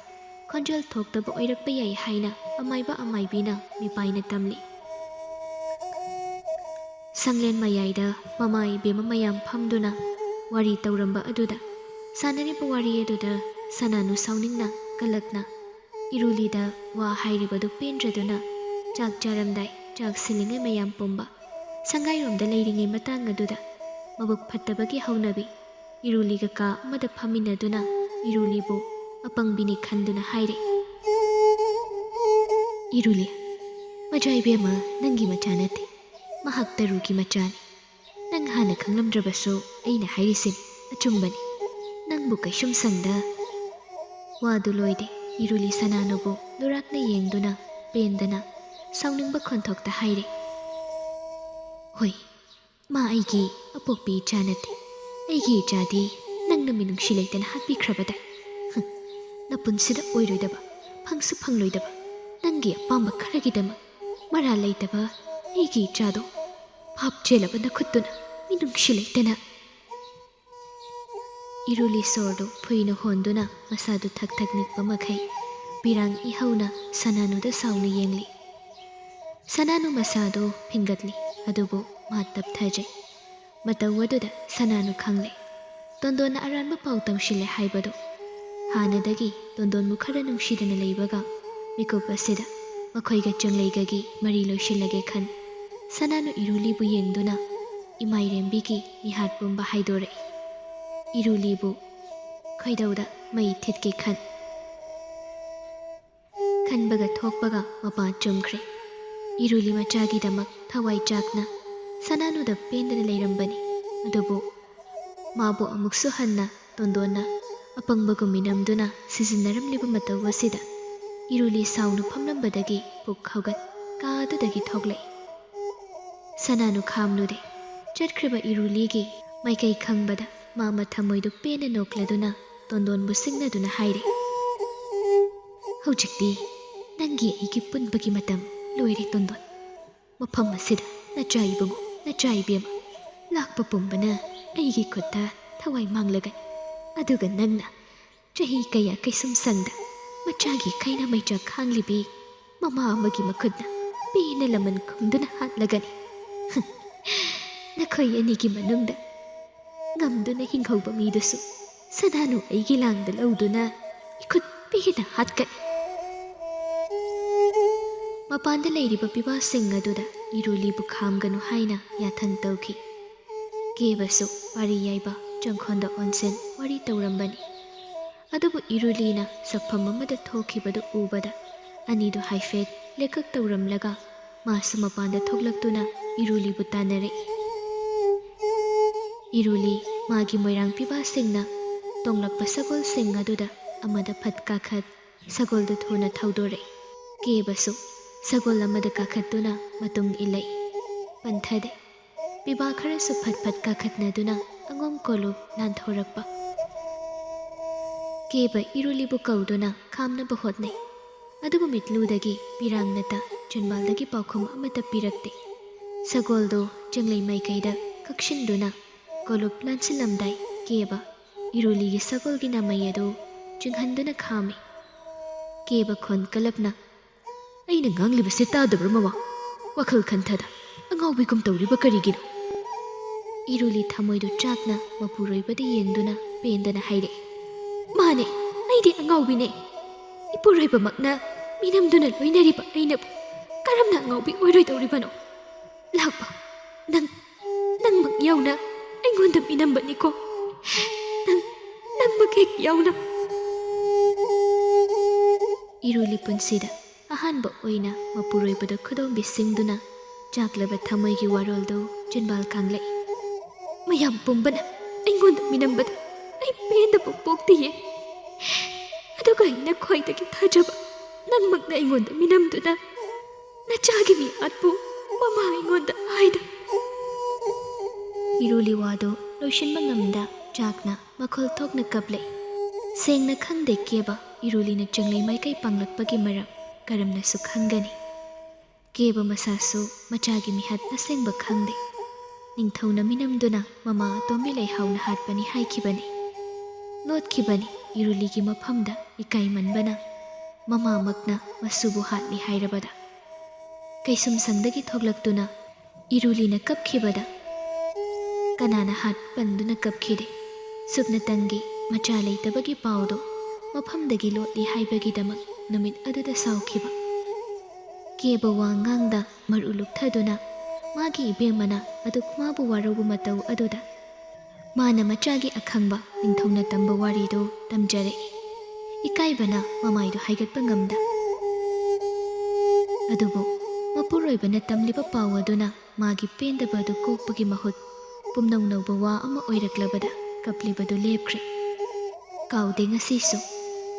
ꯈꯣꯟꯖꯦꯜ ꯊꯣꯛꯇꯕ ꯑꯣꯏꯔꯛꯄ ꯌꯥꯏ ꯍꯥꯏꯅ ꯑꯃꯥꯏꯕꯤꯅ ꯃꯤꯄꯥꯏꯅ ꯇꯝꯂꯤ꯫ ꯁꯪꯂꯦꯟ ꯃꯌꯥꯏꯗ ꯃꯃꯥ ꯏꯕꯦꯝꯃ ꯃꯌꯥꯝ ꯐꯝꯗꯨꯅ ꯋꯥꯔꯤ ꯇꯧꯔꯝꯕ ꯑꯗꯨꯗ ꯁꯥꯟꯅꯔꯤꯕ ꯋꯥꯔꯤ ꯑꯗꯨꯗ ꯁꯅꯥꯅꯨ ꯁꯥꯎꯅꯤꯡꯅ ꯀꯜꯂꯛꯅ ꯏꯔꯨꯂꯤꯗ ꯋꯥ ꯍꯥꯏꯔꯤꯕꯗꯨ ꯄꯦꯟꯗ꯭ꯔꯗꯨꯅ ꯆꯥꯛ ꯆꯥꯔꯝꯗꯥꯏ ꯆꯥꯛ ꯁꯤꯜꯂꯤꯉꯩ ꯃꯌꯥꯝ ꯄꯨꯝꯕ ꯁꯪꯒꯥꯏꯔꯣꯝꯗ ꯂꯩꯔꯤꯉꯩ ꯃꯇꯥꯡ ꯑꯗꯨꯗ ꯃꯕꯨꯛ ꯐꯠꯇꯕꯒꯤ ꯍꯧꯅꯕꯤ ꯏꯔꯨꯂꯤꯒ ꯀꯥ ꯑꯃꯗ ꯐꯝꯃꯤꯟꯅꯗꯨꯅ ꯏꯔꯨꯂꯤꯕꯨ ꯑꯄꯪꯕꯤꯅꯤ ꯈꯟꯗꯨꯅ ꯍꯥꯏꯔꯦ꯫ ꯏꯔꯨꯂꯤ, ꯃꯆꯥ ꯏꯕꯦꯝꯃ ꯅꯪꯒꯤ ꯃꯆꯥ ꯅꯠꯇꯦ, ꯃꯍꯥꯛ ꯇꯔꯨꯒꯤ ꯃꯆꯥꯅꯤ꯫ ꯅꯪ ꯍꯥꯟꯅ ꯈꯪꯂꯝꯗ꯭ꯔꯕꯁꯨ ꯑꯩꯅ ꯍꯥꯏꯔꯤꯁꯤꯅꯤ ꯑꯆꯨꯝꯕꯅꯤ꯫ ꯅꯪꯕꯨ ꯀꯩꯁꯨꯝ ꯁꯪꯗ꯫ ꯋꯥꯗꯨ ꯂꯣꯏꯗꯦ ꯏꯔꯨꯂꯤ ꯁꯅꯥꯅꯨꯕꯨ ꯂꯨꯔꯥꯛꯅ ꯌꯦꯡꯗꯨꯅ ꯄꯦꯟꯗꯅ ꯁꯥꯎꯅꯤꯡꯕ ꯈꯣꯟꯊꯣꯛꯇ ꯍꯥꯏꯔꯦ꯫ ꯍꯣꯏ, ꯃꯥ ꯑꯩꯒꯤ ꯑꯄꯣꯛꯄꯤ ꯏꯆꯥ ꯅꯠꯇꯦ꯫ ꯑꯩꯒꯤ ꯏꯆꯥꯗꯤ ꯅꯪꯅ ꯃꯤꯅꯨꯡꯁꯤ ꯂꯩꯇꯅ ꯍꯥꯠꯄꯤꯈ꯭ꯔꯕꯗꯥꯏ꯫ ꯅꯄꯨꯟꯁꯤꯗ ꯑꯣꯏꯔꯣꯏꯗꯕ, ꯐꯪꯁꯨ ꯐꯪꯂꯣꯏꯗꯕ ꯅꯪꯒꯤ ꯑꯄꯥꯝꯕ ꯈꯔꯒꯤꯗꯃꯛ ꯃꯔꯥꯜ ꯂꯩꯇꯕ ꯑꯩꯒꯤ ꯏꯆꯥꯗꯣ ꯚꯥꯞ ꯆꯦꯜꯂꯕ ꯅꯈꯨꯠꯇꯨꯅ ꯃꯤꯅꯨꯡꯁꯤ ꯂꯩꯇꯅ꯫ ꯏꯔꯨꯂꯤ ꯁꯣꯔꯗꯨ ꯐꯨꯏꯅ ꯍꯣꯟꯗꯨꯅ ꯃꯁꯥꯗꯨ ꯊꯛ ꯊꯛ ꯅꯤꯛꯄ ꯃꯈꯩ ꯄꯤꯔꯥꯡ ꯏꯍꯧꯅ ꯁꯅꯥꯅꯨꯗ ꯁꯥꯎꯅ ꯌꯦꯡꯂꯤ. ꯁꯅꯥꯅꯨ ꯃꯁꯥꯗꯣ ꯐꯤꯡꯒꯠꯂꯤ, ꯑꯗꯨꯕꯨ ꯃꯥ ꯇꯞꯊꯖꯩ. ꯃꯇꯧ ꯑꯗꯨꯗ ꯁꯅꯥꯅꯨ ꯈꯪꯂꯦ ꯇꯣꯟꯗꯣꯟꯅ ꯑꯔꯥꯟꯕ ꯄꯥꯎ ꯇꯝꯁꯤꯜꯂꯦ ꯍꯥꯏꯕꯗꯣ. ꯍꯥꯟꯅꯗꯒꯤ ꯇꯣꯟꯗꯣꯟꯕꯨ ꯈꯔ ꯅꯨꯡꯁꯤꯗꯅ ꯂꯩꯕꯒ ꯃꯤꯀꯨꯞ ꯑꯁꯤꯗ ꯃꯈꯣꯏꯒ ꯆꯪꯂꯩꯒꯒꯤ ꯃꯔꯤ ꯂꯣꯏꯁꯤꯜꯂꯒꯦ ꯈꯟ ꯁꯅꯥꯅꯨ ꯏꯔꯨꯂꯤꯕꯨ ꯌꯦꯡꯗꯨꯅ ꯏꯃꯥꯏꯔꯦꯝꯕꯤꯒꯤ ꯃꯤꯍꯥꯠ ꯄꯨꯝꯕ ꯍꯥꯏꯗꯣꯔꯛꯏ. ꯏꯔꯨꯂꯤꯕꯨ ꯈꯣꯏꯗꯧꯗ ꯃꯩ ꯊꯤꯠꯀꯦ ꯈꯟꯕꯒ ꯊꯣꯛꯄꯒ ꯃꯄꯥ ꯆꯨꯝꯈ꯭ꯔꯦ. ꯏꯔꯨꯂꯤ ꯃꯆꯥꯒꯤꯗꯃꯛ ꯊꯋꯥꯏ ꯆꯥꯛꯅ ꯁꯅꯥꯅꯨꯗ ꯄꯦꯟꯗꯅ ꯂꯩꯔꯝꯕꯅꯤ. ꯑꯗꯨꯕꯨ ꯃꯥꯕꯨ ꯑꯃꯨꯛꯁꯨ ꯍꯟꯅ ꯇꯣꯟꯗꯣꯟꯅ ꯑꯄꯪꯕꯒꯨꯝ ꯃꯤꯅꯝꯗꯨꯅ ꯁꯤꯖꯤꯟꯅꯔꯝꯂꯤꯕ ꯃꯇꯧ ꯑꯁꯤꯗ ꯏꯔꯨꯂꯤ ꯁꯥꯎꯅ ꯐꯝꯂꯝꯕꯗꯒꯤ ꯄꯨꯛ ꯍꯧꯒꯠ ꯀꯥ ꯑꯗꯨꯗꯒꯤ ꯊꯣꯛꯂꯛꯏ. ꯁꯅꯥꯅꯨ ꯈꯥꯝꯂꯨꯗꯦ. ꯆꯠꯈ꯭ꯔꯤꯕ ꯏꯔꯨꯂꯤꯒꯤ ꯃꯥꯏꯀꯩ ꯈꯪꯕꯗ ꯃꯥ ꯃꯊꯃꯣꯏꯗꯨ ꯄꯦꯟꯅ ꯅꯣꯛꯂꯗꯨꯅ ꯇꯣꯟꯗꯣꯟꯕꯨ ꯁꯤꯡꯅꯗꯨꯅ ꯍꯥꯏꯔꯦ. ꯍꯧꯖꯤꯛꯇꯤ ꯅꯪꯒꯤ ꯑꯩꯒꯤ ꯄꯨꯟꯕꯒꯤ ꯃꯇꯝ ꯂꯣꯏꯔꯦ ꯇꯣꯟꯗꯣꯟ. ꯃꯐꯝ ꯑꯁꯤꯗ ꯅꯆꯥ ꯏꯕꯨꯡꯉꯣ ꯅꯆꯥ ꯏꯕꯦꯝꯃ ꯂꯥꯛꯄ ꯄꯨꯝꯕꯅ ꯑꯩꯒꯤ ꯈꯨꯠꯇ ꯊꯋꯥꯏ ꯃꯥꯡꯂꯒꯅꯤ. ꯑꯗꯨꯒ ꯅꯪꯅ ꯆꯍꯤ ꯀꯌꯥ ꯀꯩꯁꯨꯝꯁꯪꯗ ꯃꯆꯥꯒꯤ ꯈꯩꯅ ꯃꯩꯆꯥꯛ ꯈꯥꯡꯂꯤꯕꯤ ꯃꯃꯥ ꯑꯃꯒꯤ ꯃꯈꯨꯠꯅ ꯄꯦꯟꯅ ꯂꯃꯟ ꯈꯨꯝꯗꯨꯅ ꯍꯥꯠꯂꯒꯅꯤ. ꯅꯈꯣꯏ ꯑꯅꯤꯒꯤ ꯃꯅꯨꯡꯗ ꯉꯝꯗꯨꯅ ꯍꯤꯡꯍꯧꯕ ꯃꯤꯗꯨꯁꯨ ꯁꯅꯥꯅꯨ ꯑꯩꯒꯤ ꯂꯥꯡꯗ ꯂꯧꯗꯨꯅ ꯏꯈꯨꯠ ꯄꯦꯟꯅ ꯍꯥꯠꯀꯅꯤ. ꯃꯄꯥꯟꯗ ꯂꯩꯔꯤꯕ ꯄꯤꯕꯥꯁꯤꯡ ꯑꯗꯨꯗ ꯏꯔꯨꯂꯤꯕꯨ ꯈꯥꯝꯒꯅꯨ ꯍꯥꯏꯅ ꯌꯥꯊꯪ ꯇꯧꯈꯤ. ꯀꯦꯕꯁꯨ ꯋꯥꯔꯤ ꯌꯥꯏꯕ ꯆꯪꯈꯣꯟꯗ ꯑꯣꯟꯁꯤꯟ ꯋꯥꯔꯤ ꯇꯧꯔꯝꯕꯅꯤ. ꯑꯗꯨꯕꯨ ꯏꯔꯨꯂꯤꯅ ꯁꯛꯐꯝ ꯑꯃꯗ ꯊꯣꯛꯈꯤꯕꯗꯨ ꯎꯕꯗ ꯑꯅꯤꯗꯨ ꯍꯥꯏꯐꯦꯠ ꯂꯦꯀꯛ ꯇꯧꯔꯝꯂꯒ ꯃꯥꯁꯨ ꯃꯄꯥꯟꯗ ꯊꯣꯛꯂꯛꯇꯨꯅ ꯏꯔꯨꯂꯤꯕꯨ ꯇꯥꯟꯅꯔꯛꯏ. ꯏꯔꯨꯂꯤ ꯃꯥꯒꯤ ꯃꯣꯏꯔꯥꯡ ꯄꯤꯕꯥꯁꯤꯡꯅ ꯇꯣꯡꯂꯛꯄ ꯁꯒꯣꯜꯁꯤꯡ ꯑꯗꯨꯗ ꯑꯃꯗ ꯐꯠ ꯀꯥꯈꯠ ꯁꯒꯣꯜꯗꯨ ꯊꯨꯅ ꯊꯧꯗꯣꯔꯛꯏ. ꯀꯦꯕꯁꯨ ꯁꯒꯣꯜ ꯑꯃꯗ ꯀꯥꯈꯠꯇꯨꯅ ꯃꯇꯨꯡ ꯏꯜꯂꯛꯏ. ꯄꯟꯊꯗꯦ. ꯄꯤꯕꯥ ꯈꯔꯁꯨ ꯐꯠ ꯐꯠ ꯀꯥꯈꯠꯅꯗꯨꯅ ꯑꯉꯣꯝ ꯀꯣꯂꯨꯞ ꯂꯥꯟꯊꯣꯔꯛꯄ. ꯀꯦꯕ ꯏꯔꯨꯂꯤꯕꯨ ꯀꯧꯗꯨꯅ ꯈꯥꯝꯅꯕ ꯍꯣꯠꯅꯩ. ꯑꯗꯨꯕꯨ ꯃꯤꯠꯂꯨꯗꯒꯤ ꯄꯤꯔꯥꯡꯅꯇ ꯆꯟꯕꯥꯜꯗꯒꯤ ꯄꯥꯎꯈꯨꯝ ꯑꯃꯠꯇ ꯄꯤꯔꯛꯇꯦ. ꯁꯒꯣꯜꯗꯨ ꯆꯪꯂꯩ ꯃꯥꯏꯀꯩꯗ ꯀꯛꯁꯤꯟꯗꯨꯅ ꯀꯣꯂꯨꯞ ꯂꯥꯟꯁꯤꯜꯂꯝꯗꯥꯏ ꯀꯦꯕ ꯏꯔꯨꯂꯤꯒꯤ ꯁꯒꯣꯜꯒꯤ ꯅꯥꯃꯩ ꯑꯗꯨ ꯆꯤꯡꯍꯟꯗꯨꯅ ꯈꯥꯝꯃꯤ. ꯀꯦꯕ ꯈꯣꯟ ꯀꯂꯞꯅ ꯑꯩꯅ ꯉꯥꯡꯂꯤꯕꯁꯤ ꯇꯥꯗꯕ꯭ꯔꯣ ꯃꯃꯥ? ꯋꯥꯈꯜ ꯈꯟꯊꯗ ꯑꯉꯥꯎꯕꯤꯒꯨꯝ ꯇꯧꯔꯤꯕ ꯀꯔꯤꯒꯤꯅꯣ? ꯏꯔꯨꯂꯤ ꯊꯃꯣꯏꯗꯨ ꯆꯥꯛꯅ ꯃꯄꯨꯔꯣꯏꯕꯗ ꯌꯦꯡꯗꯨꯅ ꯄꯦꯟꯗꯅ ꯍꯥꯏꯔꯛꯏ. ꯃꯥꯅꯦ, ꯑꯩꯗꯤ ꯑꯉꯥꯎꯕꯤꯅꯦ. ꯏꯄꯨꯔꯣꯏꯕꯃꯛꯅ ꯃꯤꯅꯝꯗꯨꯅ ꯂꯣꯏꯅꯔꯤꯕ ꯑꯩꯅꯕꯨ ꯀꯔꯝꯅ ꯑꯉꯥꯎꯕꯤ ꯑꯣꯏꯔꯣꯏꯗꯧꯔꯤꯕꯅꯣ? ꯂꯥꯛꯄ ꯅꯪꯃꯛ ꯌꯥꯎꯅ ꯑꯩꯉꯣꯟꯗ ꯃꯤꯅꯝꯕꯅꯤꯀꯣ. ꯅꯪꯃꯛ ꯍꯦꯛ ꯌꯥꯎꯅ. ꯏꯔꯨꯂꯤ ꯄꯨꯟꯁꯤꯗ ꯑꯍꯥꯟꯕ ꯑꯣꯏꯅ ꯃꯄꯨꯔꯣꯏꯕꯗ ꯈꯨꯗꯣꯝꯕꯤꯁꯤꯡꯗꯨꯅ ꯆꯥꯛꯂꯕ ꯊꯃꯣꯏꯒꯤ ꯋꯥꯔꯣꯜꯗꯨ ꯆꯤꯟꯕꯥꯜ ꯀꯥꯡꯂꯛꯏ. ꯃꯌꯥꯝ ꯄꯨꯝꯕꯅ ꯑꯩꯉꯣꯟꯗ ꯃꯤꯅꯝꯕꯗ ꯑꯩ ꯄꯦꯟꯗꯕ ꯄꯣꯛꯇꯤꯌꯦ. ꯑꯗꯨꯒ ꯑꯩꯅ ꯈ꯭ꯋꯥꯏꯗꯒꯤ ꯊꯥꯖꯕ ꯅꯪꯃꯛꯅ ꯑꯩꯉꯣꯟꯗ ꯃꯤꯅꯝꯗꯨꯅ ꯅꯆꯥꯒꯤ ꯃꯤꯍꯥꯠꯄꯨ ꯃꯃꯥ ꯑꯩꯉꯣꯟꯗ ꯍꯥꯏꯗ. ꯏꯔꯨꯂꯤ ꯋꯥꯗꯨ ꯂꯣꯏꯁꯤꯟꯕ ꯉꯝꯗ ꯆꯥꯛꯅ ꯃꯈꯣꯜ ꯊꯣꯛꯅ ꯀꯞꯂꯛꯏ. ꯁꯦꯡꯅ ꯈꯪꯗꯦ ꯀꯦꯕ ꯏꯔꯨꯂꯤꯅ ꯆꯪꯂꯩ ꯃꯥꯏꯀꯩ ꯄꯥꯡꯂꯛꯄꯒꯤ ꯃꯔꯝ ꯀꯔꯝꯅꯁꯨ ꯈꯪꯒꯅꯤ. ꯀꯦꯕ ꯃꯁꯥꯁꯨ ꯃꯆꯥꯒꯤ ꯃꯤꯍꯥꯠ ꯑꯁꯦꯡꯕ ꯈꯪꯗꯦ. ꯅꯤꯡꯊꯧꯅ ꯃꯤꯅꯝꯗꯨꯅ ꯃꯃꯥ ꯑꯇꯣꯝꯕꯤ ꯂꯩꯍꯥꯎꯅ ꯍꯥꯠꯄꯅꯤ ꯍꯥꯏꯈꯤꯕꯅꯤ. ꯂꯣꯠꯈꯤꯕꯅꯤ ꯏꯔꯨꯂꯤꯒꯤ ꯃꯐꯝꯗ ꯏꯀꯥꯏꯃꯟꯕꯅ ꯃꯃꯥꯃꯛꯅ ꯃꯁꯨꯕꯨ ꯍꯥꯠꯂꯤ ꯍꯥꯏꯔꯕꯗ. ꯀꯩꯁꯨꯝꯁꯪꯗꯒꯤ ꯊꯣꯛꯂꯛꯇꯨꯅ ꯏꯔꯨꯂꯤꯅ ꯀꯞꯈꯤꯕꯗ ꯀꯅꯥꯅ ꯍꯥꯠ ꯄꯟꯗꯨꯅ ꯀꯞꯈꯤꯗꯦ. ꯁꯨꯞꯅꯇꯪꯒꯤ ꯃꯆꯥ ꯂꯩꯇꯕꯒꯤ ꯄꯥꯎꯗꯣ ꯃꯐꯝꯗꯒꯤ ꯂꯣꯠꯂꯤ ꯍꯥꯏꯕꯒꯤꯗꯃꯛ ꯅꯨꯃꯤꯠ ꯑꯗꯨꯗ ꯁꯥꯎꯈꯤꯕ. ꯀꯦꯕ ꯋꯥ ꯉꯥꯡꯗ ꯃꯔꯨ ꯂꯨꯞꯊꯗꯨꯅ ꯃꯥꯒꯤ ꯏꯕꯦꯝꯃꯅ ꯑꯗꯨꯛ ꯃꯥꯕు ꯋꯥꯔꯧꯕ ꯃꯇꯧ ꯑꯗꯨꯗ ꯃꯥꯅ ꯃꯆꯥꯒꯤ ꯑꯈꯪꯕ ꯅꯤꯡꯊꯧꯅ ꯇꯝꯕ ꯋꯥꯔꯤꯗꯨ ꯇꯝꯖꯔꯛꯏ. ꯏꯀꯥꯏꯕꯅ ꯃꯃꯥꯏꯗꯨ ꯍꯥꯏꯒꯠꯄ ꯉꯝꯗ. ꯑꯗꯨꯕꯨ ꯃꯄꯨꯔꯣꯏꯕꯅ ꯇꯝꯂꯤꯕ ꯄꯥꯎ ꯑꯗꯨꯅ ꯃꯥꯒꯤ ꯄꯦꯟꯗꯕ ꯑꯗꯨ ꯀꯣꯛꯄꯒꯤ ꯃꯍꯨꯠ ꯄꯨꯝꯅꯧꯅꯧꯕ ꯋꯥ ꯑꯃ ꯑꯣꯏꯔꯛꯂꯕꯗ ꯀꯞꯂꯤꯕꯗꯨ ꯂꯦꯞꯈ꯭ꯔꯦ. ꯀꯥꯎꯗꯦ ꯉꯁꯤꯁꯨ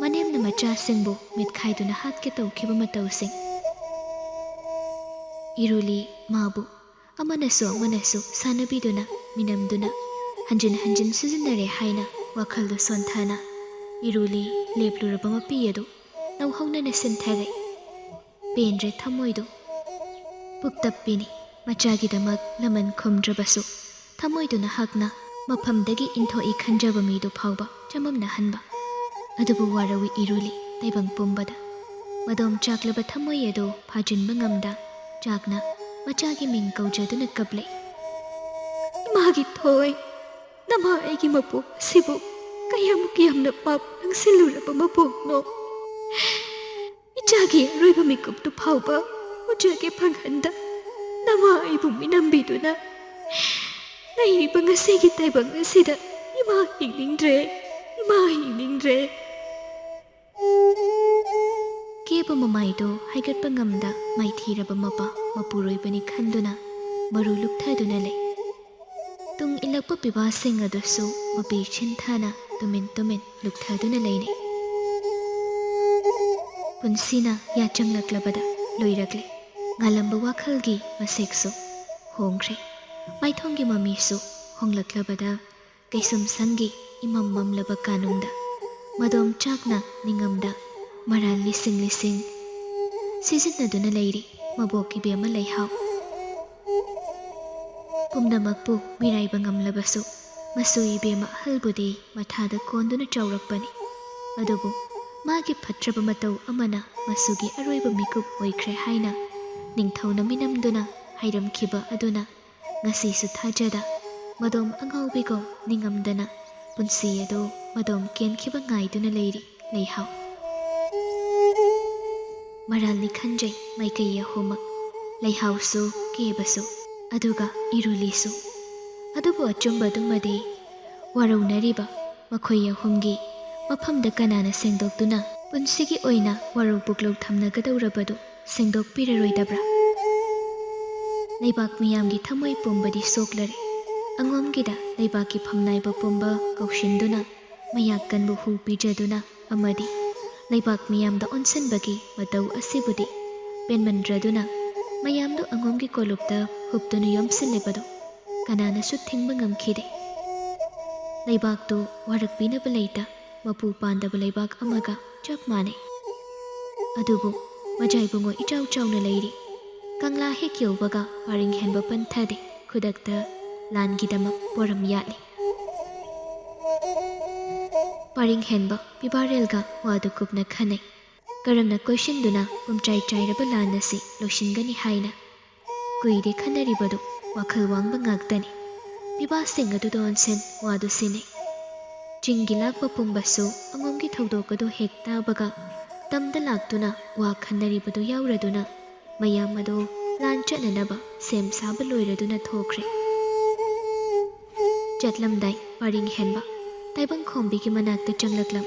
ꯃꯅꯦꯝꯅ ꯃꯆꯥꯁꯤꯡꯕꯨ ꯃꯤꯠꯈꯥꯏꯗꯨꯅ ꯍꯥꯠꯀꯦ ꯇꯧꯈꯤꯕ ꯃꯇꯧꯁꯤꯡ. ꯏꯔꯨꯂꯤ ꯃꯥꯕꯨ ꯑꯃꯅꯁꯨ ꯁꯥꯟꯅꯕꯤꯗꯨꯅ ꯃꯤꯅꯝꯗꯨꯅ ꯍꯟꯖꯤꯟ ꯍꯟꯖꯤꯟ ꯁꯤꯖꯤꯟꯅꯔꯦ ꯍꯥꯏꯅ ꯋꯥꯈꯜꯗꯨ ꯁꯣꯟꯊꯅ ꯏꯔꯨꯂꯤ ꯂꯦꯞꯂꯨꯔꯕ ꯃꯄꯤ ꯑꯗꯨ ꯅꯧꯍꯧꯅꯅ ꯁꯤꯟꯊꯔꯛꯏ. ꯄꯦꯟꯗ꯭ꯔꯦ ꯊꯃꯣꯏꯗꯨ. ꯄꯨꯛꯇꯞꯄꯤꯅꯤ ꯃꯆꯥꯒꯤꯗꯃꯛ ꯂꯃꯟ ꯈꯨꯝꯗ꯭ꯔꯕꯁꯨ ꯊꯃꯣꯏꯗꯨꯅ ꯍꯛꯅ ꯃꯐꯝꯗꯒꯤ ꯏꯟꯊꯣꯛꯏ ꯈꯟꯖꯕ ꯃꯤꯗꯨ ꯐꯥꯎꯕ ꯆꯃꯝꯅꯍꯟꯕ. ꯑꯗꯨꯕꯨ ꯋꯥꯔꯧꯏ ꯏꯔꯨꯂꯤ ꯇꯥꯏꯕꯪ ꯄꯨꯝꯕꯗ. ꯃꯗꯣꯝ ꯆꯥꯛꯂꯕ ꯊꯃꯣꯏ ꯑꯗꯨ ꯐꯥꯖꯤꯟꯕ ꯉꯝꯗ ꯆꯥꯛꯅ ꯃꯆꯥꯒꯤ ꯃꯤꯡ ꯀꯧꯖꯗꯨꯅ ꯀꯞꯂꯛꯏ꯫ ꯏꯃꯥꯒꯤ ꯊꯣꯏ, ꯅꯃꯥ ꯑꯩꯒꯤ ꯃꯄꯣꯛ ꯑꯁꯤꯕꯨ ꯀꯌꯥꯃꯨꯛ ꯌꯥꯝꯅ ꯄꯥꯞ ꯅꯪꯁꯤꯜꯂꯨꯔꯕ ꯃꯄꯣꯛꯅꯣ꯫ ꯏꯆꯥꯒꯤ ꯑꯔꯣꯏꯕ ꯃꯤꯀꯨꯞꯇꯨ ꯐꯥꯎꯕ ꯎꯖꯒꯦ ꯐꯪꯍꯟꯗ ꯅꯃꯥ ꯑꯩꯕꯨ ꯃꯤꯅꯝꯕꯤꯗꯨꯅ ꯂꯩꯔꯤꯕ ꯉꯁꯤꯒꯤ ꯇꯥꯏꯕꯪ ꯑꯁꯤꯗ ꯏꯃꯥ ꯍꯤꯡꯅꯤꯡꯗ꯭ꯔꯦ, ꯏꯃꯥ ꯍꯤꯡꯅꯤꯡꯗ꯭ꯔꯦ꯫ ꯀꯦꯕ ꯃꯃꯥꯏꯗꯣ ꯍꯥꯏꯒꯠꯄ ꯉꯝꯗ ꯃꯥꯏꯊꯤꯔꯕ ꯃꯄꯥ ꯃꯄꯨꯔꯣꯏꯕꯅꯤ ꯈꯟꯗꯨꯅ ꯃꯔꯨ ꯂꯨꯞꯊꯗꯨꯅ ꯂꯩ꯫ ꯇꯨꯡ ꯏꯜꯂꯛꯄ ꯄꯤꯕꯥꯁꯤꯡ ꯑꯗꯨꯁꯨ ꯃꯄꯤ ꯁꯤꯟꯊꯥꯅ ꯇꯨꯃꯤꯟ ꯇꯨꯃꯤꯟ ꯂꯨꯞꯊꯗꯨꯅ ꯂꯩꯅꯩ꯫ ꯄꯨꯟꯁꯤꯅ ꯌꯥꯆꯪꯂꯛꯂꯕꯗ ꯂꯣꯏꯔꯛꯂꯦ꯫ ꯉꯥꯜꯂꯝꯕ ꯋꯥꯈꯜꯒꯤ ꯃꯁꯦꯛꯁꯨ ꯍꯣꯡꯈ꯭ꯔꯦ꯫ ꯃꯥꯏꯊꯣꯡꯒꯤ ꯃꯃꯤꯁꯨ ꯍꯣꯡꯂꯛꯂꯕꯗ ꯀꯩꯁꯨꯝꯁꯪꯒꯤ ꯏꯃꯝ ꯃꯝꯂꯕ ꯀꯥꯅꯨꯡꯗ ꯃꯗꯣꯝ ꯆꯥꯛꯅ ꯅꯤꯡꯉꯝꯗ ꯃꯔꯥꯜ ꯂꯤꯁꯤꯡ ꯂꯤꯁꯤꯡ ꯁꯤꯖꯤꯟꯅꯗꯨꯅ ꯂꯩꯔꯤ ꯃꯕꯣꯛ ꯏꯕꯦꯝꯃ ꯂꯩꯍꯥꯎ꯫ ꯄꯨꯝꯅꯃꯛꯄꯨ ꯃꯤꯔꯥꯏꯕ ꯉꯝꯂꯕꯁꯨ ꯃꯁꯨ ꯏꯕꯦꯝꯃ ꯑꯍꯜꯕꯨꯗꯤ ꯃꯊꯥꯗ ꯀꯣꯟꯗꯨꯅ ꯆꯥꯎꯔꯛꯄꯅꯤ꯫ ꯑꯗꯨꯕꯨ ꯃꯥꯒꯤ ꯐꯠꯇ꯭ꯔꯕ ꯃꯇꯧ ꯑꯃꯅ ꯃꯁꯨꯒꯤ ꯑꯔꯣꯏꯕ ꯃꯤꯀꯨꯞ ꯑꯣꯏꯈ꯭ꯔꯦ ꯍꯥꯏꯅ ꯅꯤꯡꯊꯧꯅ ꯃꯤꯅꯝꯗꯨꯅ ꯍꯥꯏꯔꯝꯈꯤꯕ ꯑꯗꯨꯅ ꯉꯁꯤꯁꯨ ꯊꯥꯖꯗ ꯃꯗꯣꯝ ꯑꯉꯥꯎꯕꯤꯒꯨꯝ ꯅꯤꯡꯉꯝꯗꯅ ꯄꯨꯟꯁꯤ ꯑꯗꯨ ꯃꯗꯣꯝ ꯀꯦꯟꯈꯤꯕ ꯉꯥꯏꯗꯨꯅ ꯂꯩꯔꯤ ꯂꯩꯍꯥꯎ꯫ ꯃꯔꯥꯜꯅꯤ ꯈꯟꯖꯩ ꯃꯥꯏꯀꯩ ꯑꯍꯨꯝꯃꯛ, ꯂꯩꯍꯥꯎꯁꯨ ꯀꯦꯕꯁꯨ ꯑꯗꯨꯒ ꯏꯔꯨꯂꯤꯁꯨ꯫ ꯑꯗꯨꯕꯨ ꯑꯆꯨꯝꯕꯗꯨꯃꯗꯤ ꯋꯥꯔꯧꯅꯔꯤꯕ ꯃꯈꯣꯏ ꯑꯍꯨꯝꯒꯤ ꯃꯐꯝꯗ ꯀꯅꯥꯅ ꯁꯦꯡꯗꯣꯛꯇꯨꯅ ꯄꯨꯟꯁꯤꯒꯤ ꯑꯣꯏꯅ ꯋꯥꯔꯧ ꯄꯨꯛꯂꯧ ꯊꯝꯅꯒꯗꯧꯔꯕꯗꯨ ꯁꯦꯡꯗꯣꯛꯄꯤꯔꯔꯣꯏꯗꯕ꯭ꯔꯥ? ꯂꯩꯕꯥꯛ ꯃꯤꯌꯥꯝꯒꯤ ꯊꯃꯣꯏ ꯄꯨꯝꯕꯗꯤ ꯁꯣꯛꯂꯔꯦ꯫ ꯑꯉꯣꯝꯒꯤꯗ ꯂꯩꯕꯥꯛꯀꯤ ꯐꯝꯅꯥꯏꯕ ꯄꯨꯝꯕ ꯀꯧꯁꯤꯟꯗꯨꯅ ꯃꯌꯥꯛ ꯀꯟꯕ ꯍꯨ ꯄꯤꯖꯗꯨꯅ ꯑꯃꯗꯤ ꯂꯩꯕꯥꯛ ꯃꯤꯌꯥꯝꯗ ꯑꯣꯟꯁꯤꯟꯕꯒꯤ ꯃꯇꯧ ꯑꯁꯤꯕꯨꯗꯤ ꯄꯦꯟꯃꯟꯗ꯭ꯔꯗꯨꯅ ꯃꯌꯥꯝꯗꯨ ꯑꯉꯣꯝꯒꯤ ꯀꯣꯂꯨꯞꯇ ꯍꯨꯞꯇꯨꯅ ꯌꯣꯝꯁꯤꯜꯂꯤꯕꯗꯨ ꯀꯅꯥꯅꯁꯨ ꯊꯤꯡꯕ ꯉꯝꯈꯤꯗꯦ꯫ ꯂꯩꯕꯥꯛꯇꯨ ꯋꯥꯔꯛꯄꯤꯅꯕ ꯂꯩꯇ ꯃꯄꯨ ꯄꯥꯟꯗꯕ ꯂꯩꯕꯥꯛ ꯑꯃꯒ ꯆꯞ ꯃꯥꯟꯅꯩ꯫ ꯑꯗꯨꯕꯨ ꯃꯖꯥꯏꯕꯨꯡꯉꯣ ꯏꯆꯥꯎ ꯆꯥꯎꯅ ꯂꯩꯔꯤ꯫ ꯀꯪꯂꯥ ꯍꯦꯛ ꯌꯧꯕꯒ ꯄꯔꯤꯡ ꯍꯦꯟꯕ ꯄꯟꯊꯗꯦ꯫ ꯈꯨꯗꯛꯇ ꯂꯥꯟꯒꯤꯗꯃꯛ ꯄꯣꯔꯝ ꯌꯥꯠꯂꯤ꯫ ꯄꯔꯤꯡ ꯍꯦꯟꯕ ꯄꯤꯕꯥꯔꯦꯜꯒ ꯋꯥꯗꯨ ꯀꯨꯞꯅ ꯈꯟꯅꯩ꯫ ꯀꯔꯝꯅ ꯀꯣꯏꯁꯤꯟꯗꯨꯅ ꯄꯨꯝꯆꯥꯏ ꯆꯥꯏꯔꯕ ꯂꯥꯟ ꯑꯁꯤ ꯂꯣꯏꯁꯤꯟꯒꯅꯤ ꯍꯥꯏꯅ ꯀꯨꯏꯗꯦ ꯈꯟꯅꯔꯤꯕꯗꯨ ꯋꯥꯈꯜ ꯋꯥꯡꯕ ꯉꯥꯛꯇꯅꯤ꯫ ꯄꯤꯕꯥꯁꯤꯡ ꯑꯗꯨꯗ ꯑꯣꯟꯁꯤꯟ ꯋꯥꯗꯨ ꯁꯤꯟꯅꯩ꯫ ꯆꯤꯡꯒꯤ ꯂꯥꯛꯄ ꯄꯨꯝꯕꯁꯨ ꯑꯉꯣꯝꯒꯤ ꯊꯧꯗꯣꯛ ꯑꯗꯨ ꯍꯦꯛ ꯇꯥꯕꯒ ꯇꯝꯗ ꯂꯥꯛꯇꯨꯅ ꯋꯥ ꯈꯟꯅꯔꯤꯕꯗꯨ ꯌꯥꯎꯔꯗꯨꯅ ꯃꯌꯥꯝ ꯑꯗꯨ ꯂꯥꯟ ꯆꯠꯅꯅꯕ ꯁꯦꯝ ꯁꯥꯕ ꯂꯣꯏꯔꯗꯨꯅ ꯊꯣꯛꯈ꯭ꯔꯦ꯫ ꯆꯠꯂꯝꯗꯥꯏ ꯄꯔꯤꯡ ꯍꯦꯟꯕ ꯇꯥꯏꯕꯪꯈꯣꯝꯕꯤꯒꯤ ꯃꯅꯥꯛꯇ ꯆꯪꯂꯛꯂꯝ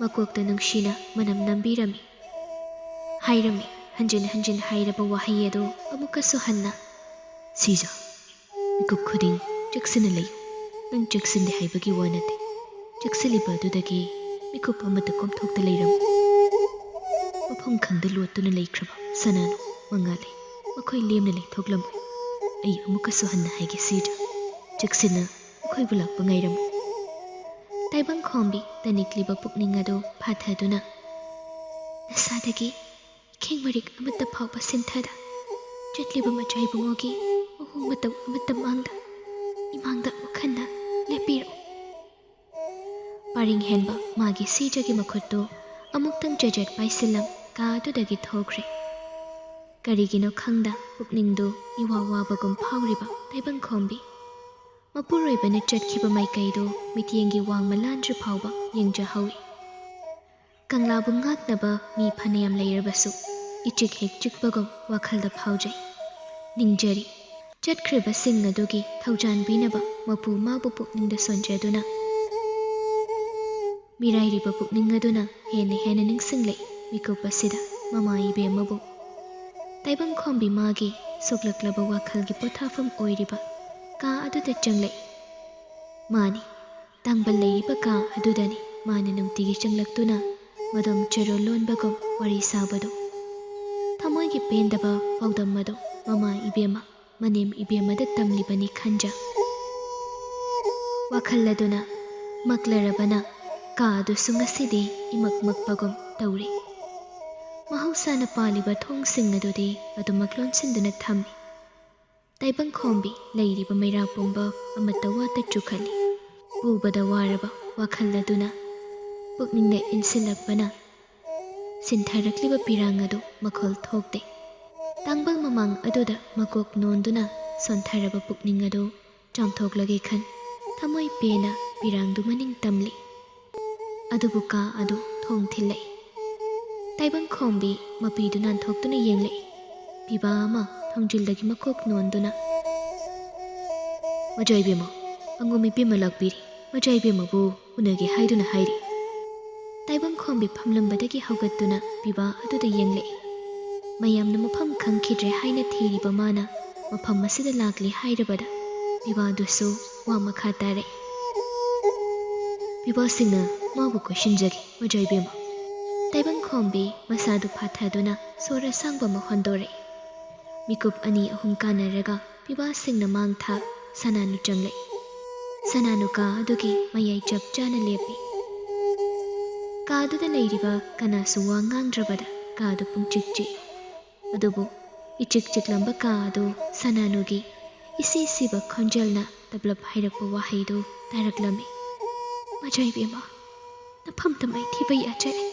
ꯃꯀꯣꯛꯇ ꯅꯨꯡꯁꯤꯅ ꯃꯅꯝ ꯅꯝꯕꯤꯔꯝꯃꯤ꯫ ꯍꯥꯏꯔꯝꯃꯤ ꯍꯟꯖꯤꯟ ꯍꯟꯖꯤꯟ ꯍꯥꯏꯔꯕ ꯋꯥꯍꯩ ꯑꯗꯨ ꯑꯃꯨꯛꯀꯁꯨ ꯍꯟꯅ꯫ ꯁꯤꯖ, ꯃꯤꯀꯨꯞ ꯈꯨꯗꯤꯡ ꯆꯦꯛꯁꯤꯟꯅ ꯂꯩꯌꯨ꯫ ꯅꯪ ꯆꯦꯛꯁꯤꯟꯗꯦ ꯍꯥꯏꯕꯒꯤ ꯋꯥ ꯅꯠꯇꯦ꯫ ꯆꯦꯛꯁꯤꯜꯂꯤꯕ ꯑꯗꯨꯗꯒꯤ ꯃꯤꯀꯨꯞ ꯑꯃꯠꯇ ꯀꯣꯝꯊꯣꯛꯇ ꯂꯩꯔꯝꯃꯨ꯫ ꯃꯐꯝ ꯈꯪꯗ ꯂꯣꯠꯇꯨꯅ ꯂꯩꯈ꯭ꯔꯕ ꯁꯅꯥꯅꯨ ꯃꯉꯥꯜꯂꯩ ꯃꯈꯣꯏ ꯂꯦꯝꯅ ꯂꯩꯊꯣꯛꯂꯝꯃꯣꯏ꯫ ꯑꯩ ꯑꯃꯨꯛꯀꯁꯨ ꯍꯟꯅ ꯍꯥꯏꯒꯦ ꯁꯤꯖ, ꯆꯦꯛꯁꯤꯟꯅ ꯃꯈꯣꯏꯕꯨ ꯂꯥꯛꯄ ꯉꯥꯏꯔꯝꯃꯨ꯫ ꯇꯥꯏꯕꯪꯈꯣꯝꯕꯤ ꯇꯅꯤꯛꯂꯤꯕ ꯄꯨꯛꯅꯤꯡ ꯑꯗꯨ ꯐꯥꯊꯗꯨꯅ ꯅꯁꯥꯗꯒꯤ ꯏꯈꯦꯡ ꯃꯔꯤꯛ ꯑꯃꯠꯇ ꯐꯥꯎꯕ ꯁꯤꯟꯊꯗ ꯆꯠꯂꯤꯕ ꯃꯆꯥꯏꯕꯨꯡꯉꯣꯒꯤ ꯃꯑꯣꯡ ꯃꯇꯧ ꯑꯃꯠꯇ ꯃꯥꯡꯗ ꯏꯃꯥꯡꯗ ꯑꯃꯨꯛ ꯍꯟꯅ ꯂꯦꯞꯄꯤꯔꯛꯎ꯫ ꯄꯔꯤꯡ ꯍꯦꯟꯕ ꯃꯥꯒꯤ ꯁꯤꯖꯒꯤ ꯃꯈꯨꯠꯇꯨ ꯑꯃꯨꯛꯇꯪ ꯖꯖꯠ ꯄꯥꯏꯁꯤꯜꯂꯝ ꯀꯥ ꯑꯗꯨꯗꯒꯤ ꯊꯣꯛꯈ꯭ꯔꯦ꯫ ꯀꯔꯤꯒꯤꯅꯣ ꯈꯪꯗ ꯄꯨꯛꯅꯤꯡꯗꯨ ꯏꯋꯥ ꯋꯥꯕꯒꯨꯝ ꯐꯥꯎꯔꯤꯕ ꯇꯥꯏꯕꯪꯈꯣꯝꯕꯤ ꯃꯄꯨꯔꯣꯏꯕꯅ ꯆꯠꯈꯤꯕ ꯃꯥꯏꯀꯩꯗꯨ ꯃꯤꯠꯌꯦꯡꯒꯤ ꯋꯥꯡꯃ ꯂꯥꯟꯗ꯭ꯔꯤ ꯐꯥꯎꯕ ꯌꯦꯡꯖꯍꯧꯏ꯫ ꯀꯪꯂꯥꯕꯨ ꯉꯥꯛꯅꯕ ꯃꯤ ꯐꯅꯌꯥꯝ ꯂꯩꯔꯕꯁꯨ ꯏꯆꯤꯛ ꯍꯦꯛ ꯆꯤꯛꯄꯒꯨꯝ ꯋꯥꯈꯜꯗ ꯐꯥꯎꯖꯩ꯫ ꯅꯤꯡꯖꯔꯤ ꯆꯠꯈ꯭ꯔꯤꯕꯁꯤꯡ ꯑꯗꯨꯒꯤ ꯊꯧꯖꯥꯟꯕꯤꯅꯕ ꯃꯄꯨ ꯃꯥꯕꯨ ꯄꯨꯛꯅꯤꯡꯗ ꯁꯣꯟꯖꯗꯨꯅ꯫ ꯃꯤꯔꯥꯏꯔꯤꯕ ꯄꯨꯛꯅꯤꯡ ꯑꯗꯨꯅ ꯍꯦꯟꯅ ꯍꯦꯟꯅ ꯅꯤꯡꯁꯤꯡꯂꯛꯏ ꯃꯤꯀꯨꯞ ꯑꯁꯤꯗ ꯃꯃꯥ ꯏꯕꯦꯝꯃꯕꯨ꯫ ꯇꯥꯏꯕꯪꯈꯣꯝꯕꯤ ꯃꯥꯒꯤ ꯁꯣꯛꯂꯛꯂꯕ ꯋꯥꯈꯜꯒꯤ ꯄꯣꯊꯥꯐꯝ ꯑꯣꯏꯔꯤꯕ ꯀꯥ ꯑꯗꯨꯗ ꯆꯪꯂꯛꯏ꯫ ꯃꯥꯅꯤ, ꯇꯥꯡꯕꯜ ꯂꯩꯔꯤꯕ ꯀꯥ ꯑꯗꯨꯗꯅꯤ ꯃꯥꯅ ꯅꯨꯡꯇꯤꯒꯤ ꯆꯪꯂꯛꯇꯨꯅ ꯃꯗꯣꯝ ꯆꯦꯔꯣꯜ ꯂꯣꯟꯕꯒꯨꯝ ꯋꯥꯔꯤ ꯁꯥꯕꯗꯨ꯫ ꯊꯃꯣꯏꯒꯤ ꯄꯦꯟꯗꯕ ꯄꯥꯎꯗꯝ ꯑꯗꯨ ꯃꯃꯥ ꯏꯕꯦꯝꯃ ꯃꯅꯦꯝ ꯏꯕꯦꯝꯃꯗ ꯇꯝꯂꯤꯕꯅꯤ ꯈꯟꯖ꯫ ꯋꯥꯈꯜ ꯑꯗꯨꯅ ꯃꯛꯂꯔꯕꯅ ꯀꯥ ꯑꯗꯨꯁꯨ ꯉꯁꯤꯗꯤ ꯏꯃꯛ ꯃꯛꯄꯒꯨꯝ ꯇꯧꯔꯤ꯫ ꯃꯍꯧꯁꯥꯅ ꯄꯥꯜꯂꯤꯕ ꯊꯣꯡꯁꯤꯡ ꯑꯗꯨꯗꯤ ꯑꯗꯨꯃꯛ ꯂꯣꯟꯁꯤꯟꯗꯨꯅ ꯊꯝꯃꯤ꯫ ꯇꯥꯏꯕꯪꯈꯣꯝꯕꯤ ꯂꯩꯔꯤꯕ ꯃꯩꯔꯥ ꯄꯨꯝꯕ ꯑꯃꯠꯇ ꯋꯥꯠꯇ ꯆꯨꯈꯠꯂꯤ꯫ ꯄꯨꯕꯗ ꯋꯥꯔꯕ ꯋꯥꯈꯜ ꯑꯗꯨꯅ ꯄꯨꯛꯅꯤꯡꯗ ꯏꯟꯁꯤꯜꯂꯛꯄꯅ ꯁꯤꯟꯊꯔꯛꯂꯤꯕ ꯄꯤꯔꯥꯡ ꯑꯗꯨ ꯃꯈꯣꯜ ꯊꯣꯛꯇꯦ꯫ ꯇꯥꯡꯕꯜ ꯃꯃꯥꯡ ꯑꯗꯨꯗ ꯃꯀꯣꯛ ꯅꯣꯟꯗꯨꯅ ꯁꯣꯟꯊꯔꯕ ꯄꯨꯛꯅꯤꯡ ꯑꯗꯨ ꯆꯥꯝꯊꯣꯛꯂꯒꯦ ꯈꯟ ꯊꯃꯣꯏ ꯄꯦꯅ ꯄꯤꯔꯥꯡꯗꯨ ꯃꯅꯤꯡ ꯇꯝꯂꯤ꯫ ꯑꯗꯨꯕꯨ ꯀꯥ ꯑꯗꯨ ꯊꯣꯡ ꯊꯤꯜꯂꯛꯏ꯫ ꯇꯥꯏꯕꯪꯈꯣꯝꯕꯤ ꯃꯄꯤꯗꯨ ꯅꯥꯟꯊꯣꯛꯇꯨꯅ ꯌꯦꯡꯂꯛꯏ꯫ ꯄꯤꯕꯥ ꯑꯃ ꯊꯣꯡꯖꯤꯜꯗꯒꯤ ꯃꯀꯣꯛ ꯅꯣꯟꯗꯨꯅ "ꯃꯆꯥꯏꯕꯦꯝꯃ, ꯑꯉꯣꯝ ꯏꯕꯦꯝꯃ ꯂꯥꯛꯄꯤꯔꯤ, ꯃꯆꯥꯏꯕꯦꯝꯃꯕꯨ ꯎꯅꯒꯦ ꯍꯥꯏꯗꯨꯅ ꯍꯥꯏꯔꯤ"꯫ ꯇꯥꯏꯕꯪꯈꯣꯝꯕꯤ ꯐꯝꯂꯝꯕꯗꯒꯤ ꯍꯧꯒꯠꯇꯨꯅ ꯄꯤꯕꯥ ꯑꯗꯨꯗ ꯌꯦꯡꯂꯛꯏ꯫ ꯃꯌꯥꯝꯅ ꯃꯐꯝ ꯈꯪꯈꯤꯗ꯭ꯔꯦ ꯍꯥꯏꯅ ꯊꯤꯔꯤꯕ ꯃꯥꯅ ꯃꯐꯝ ꯑꯁꯤꯗ ꯂꯥꯛꯂꯤ ꯍꯥꯏꯔꯕꯗ ꯄꯤꯕꯥꯗꯨꯁꯨ ꯋꯥ ꯃꯈꯥ ꯇꯥꯔꯛꯏ꯫ "ꯄꯤꯕꯥꯁꯤꯡꯅ ꯃꯥꯕꯨ ꯀꯣꯏꯁꯤꯟꯖꯒꯦ ꯃꯆꯥꯏꯕꯦꯝꯃ"꯫ ꯇꯥꯏꯕꯪꯈꯣꯝꯕꯤ ꯃꯁꯥꯗꯨ ꯐꯥꯊꯗꯨꯅ ꯁꯣꯔ ꯑꯁꯥꯡꯕ ꯑꯃ ꯍꯣꯟꯗꯣꯔꯛꯏ꯫ ꯃꯤꯀꯨꯞ ꯑꯅꯤ ꯑꯍꯨꯝ ꯀꯥꯟꯅꯔꯒ ꯄꯤꯕꯥꯁꯤꯡꯅ ꯃꯥꯡ ꯊꯥ ꯁꯅꯥꯅꯨ ꯆꯪꯂꯛꯏ꯫ ꯁꯅꯥꯅꯨ ꯀꯥ ꯑꯗꯨꯒꯤ ꯃꯌꯥꯏ ꯆꯞ ꯆꯥꯅ ꯂꯦꯞꯄꯤ꯫ ꯀꯥꯗꯨꯗ ꯂꯩꯔꯤꯕ ꯀꯅꯥꯁꯨ ꯋꯥ ꯉꯥꯡꯗ꯭ꯔꯕꯗ ꯀꯥꯗꯨ ꯄꯨꯡꯆꯤꯛ ꯆꯤꯛꯏ꯫ ꯑꯗꯨꯕꯨ ꯏꯆꯤꯛ ꯆꯤꯛꯂꯝꯕ ꯀꯥ ꯑꯗꯨ ꯁꯅꯥꯅꯨꯒꯤ ꯏꯁꯤ ꯁꯤꯕ ꯈꯣꯟꯖꯦꯜꯅ ꯇꯞꯂꯞ ꯍꯥꯏꯔꯛꯄ ꯋꯥꯍꯩꯗꯨ ꯇꯥꯔꯛꯂꯝꯃꯤ꯫ "ꯃꯆꯥꯏꯕꯦꯝꯃ, ꯅꯐꯝꯗ ꯃꯥꯏꯊꯤꯕ ꯌꯥꯖꯔꯦ꯫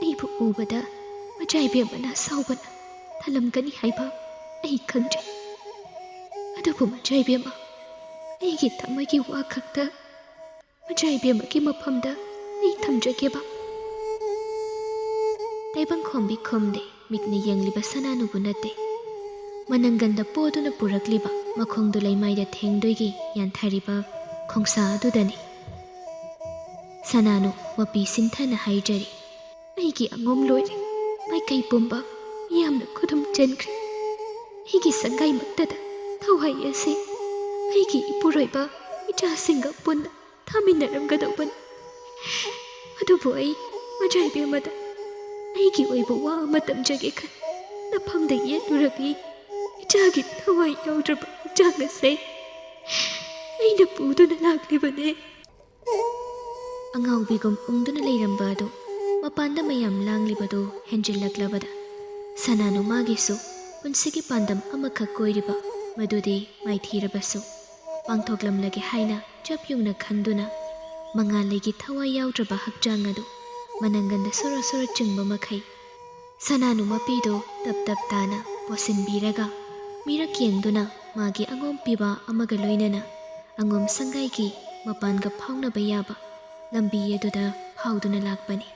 ꯑꯩꯕꯨ ꯎꯕꯗ ꯃꯆꯥꯏꯕꯦꯝꯃꯅ ꯁꯥꯎꯕꯅ ꯊꯜꯂꯝꯒꯅꯤ ꯍꯥꯏꯕ ꯑꯩ ꯈꯪꯖꯩ꯫ ꯑꯗꯨꯕꯨ ꯃꯆꯥꯏꯕꯦꯝꯃ, ꯑꯩꯒꯤ ꯊꯃꯣꯏꯒꯤ ꯋꯥ ꯈꯛꯇ ꯃꯆꯥꯏꯕꯦꯝꯃꯒꯤ ꯃꯐꯝꯗ ꯑꯩ ꯊꯝꯖꯒꯦꯕ"꯫ ꯇꯥꯏꯕꯪꯈꯣꯝꯕꯤ ꯈꯨꯝꯗꯦ꯫ ꯃꯤꯠꯅ ꯌꯦꯡꯂꯤꯕ ꯁꯅꯥꯅꯨꯕꯨ ꯅꯠꯇꯦ, ꯃꯅꯪꯒꯟꯗ ꯄꯣꯗꯨꯅ ꯄꯨꯔꯛꯂꯤꯕ ꯃꯈꯣꯡꯗꯨ ꯂꯩꯃꯥꯏꯗ ꯊꯦꯡꯗꯣꯏꯒꯤ ꯌꯥꯟꯊꯔꯤꯕ ꯈꯣꯡꯁꯥ ꯑꯗꯨꯗꯅꯤ꯫ ꯁꯅꯥꯅꯨ ꯃꯄꯤ ꯁꯤꯟꯊꯅ ꯍꯥꯏꯖꯔꯤ꯫ "ꯑꯩꯒꯤ ꯑꯉꯣꯝ ꯂꯣꯏꯔꯦ꯫ ꯃꯥꯏꯀꯩ ꯄꯨꯝꯕ ꯃꯤꯌꯥꯝꯅ ꯈꯨꯗꯨꯝ ꯆꯟꯈ꯭ꯔꯦ꯫ ꯑꯩꯒꯤ ꯁꯪꯒꯥꯏꯃꯛꯇꯗ ꯊꯋꯥꯏ ꯑꯁꯤ ꯑꯩꯒꯤ ꯏꯄꯨꯔꯣꯏꯕ ꯏꯆꯥꯁꯤꯡꯒ ꯄꯨꯟꯅ ꯊꯥꯃꯤꯟꯅꯔꯝꯒꯗꯧꯕꯅꯤ꯫ ꯑꯗꯨꯕꯨ ꯑꯩ ꯃꯆꯥꯏꯕꯦꯝꯃꯗ ꯑꯩꯒꯤ ꯑꯣꯏꯕ ꯋꯥ ꯑꯃ ꯇꯝꯖꯒꯦ ꯈꯟ ꯅꯐꯝꯗ ꯌꯦꯠꯂꯨꯔꯕꯤ ꯏꯆꯥꯒꯤ ꯊꯋꯥꯏ ꯌꯥꯎꯗ꯭ꯔꯕ ꯍꯛꯆꯥꯡ ꯑꯁꯦ ꯑꯩꯅ ꯄꯨꯗꯨꯅ ꯂꯥꯛꯂꯤꯕꯅꯦ"꯫ ꯑꯉꯥꯎꯕꯤꯒꯨꯝ ꯎꯪꯗꯨꯅ ꯂꯩꯔꯝꯕ ꯑꯗꯨ ꯃꯄꯥꯟꯗ ꯃꯌꯥꯝ ꯂꯥꯡꯂꯤꯕꯗꯨ ꯍꯦꯟꯖꯤꯜꯂꯛꯂꯕꯗ ꯁꯅꯥꯅꯨ ꯃꯥꯒꯤꯁꯨ ꯄꯨꯟꯁꯤꯒꯤ ꯄꯥꯟꯗꯝ ꯑꯃꯈꯛ ꯀꯣꯏꯔꯤꯕ ꯃꯗꯨꯗꯤ ꯃꯥꯏꯊꯤꯔꯕꯁꯨ ꯄꯥꯡꯊꯣꯛꯂꯝꯂꯒꯦ ꯍꯥꯏꯅ ꯆꯞ ꯌꯨꯡꯅ ꯈꯟꯗꯨꯅ ꯃꯉꯥꯜꯂꯩꯒꯤ ꯊꯋꯥꯏ ꯌꯥꯎꯗ꯭ꯔꯕ ꯍꯛꯆꯥꯡ ꯑꯗꯨ ꯃꯅꯪꯒꯟꯗ ꯁꯣꯔꯣ ꯁꯣꯔꯣ ꯆꯤꯡꯕ ꯃꯈꯩ ꯁꯅꯥꯅꯨ ꯃꯄꯤꯗꯨ ꯇꯞ ꯇꯞ ꯇꯥꯅ ꯄꯣꯠꯁꯤꯟꯕꯤꯔꯒ ꯃꯤꯔꯛ ꯌꯦꯡꯗꯨꯅ ꯃꯥꯒꯤ ꯑꯉꯣꯝ ꯄꯤꯕꯥ ꯑꯃꯒ ꯂꯣꯏꯅꯅ ꯑꯉꯣꯝ ꯁꯪꯒꯥꯏꯒꯤ ꯃꯄꯥꯟꯒ ꯐꯥꯎꯅꯕ ꯌꯥꯕ ꯂꯝꯕꯤ ꯑꯗꯨꯗ ꯐꯥꯎꯗꯨꯅ ꯂꯥꯛꯄꯅꯤ꯫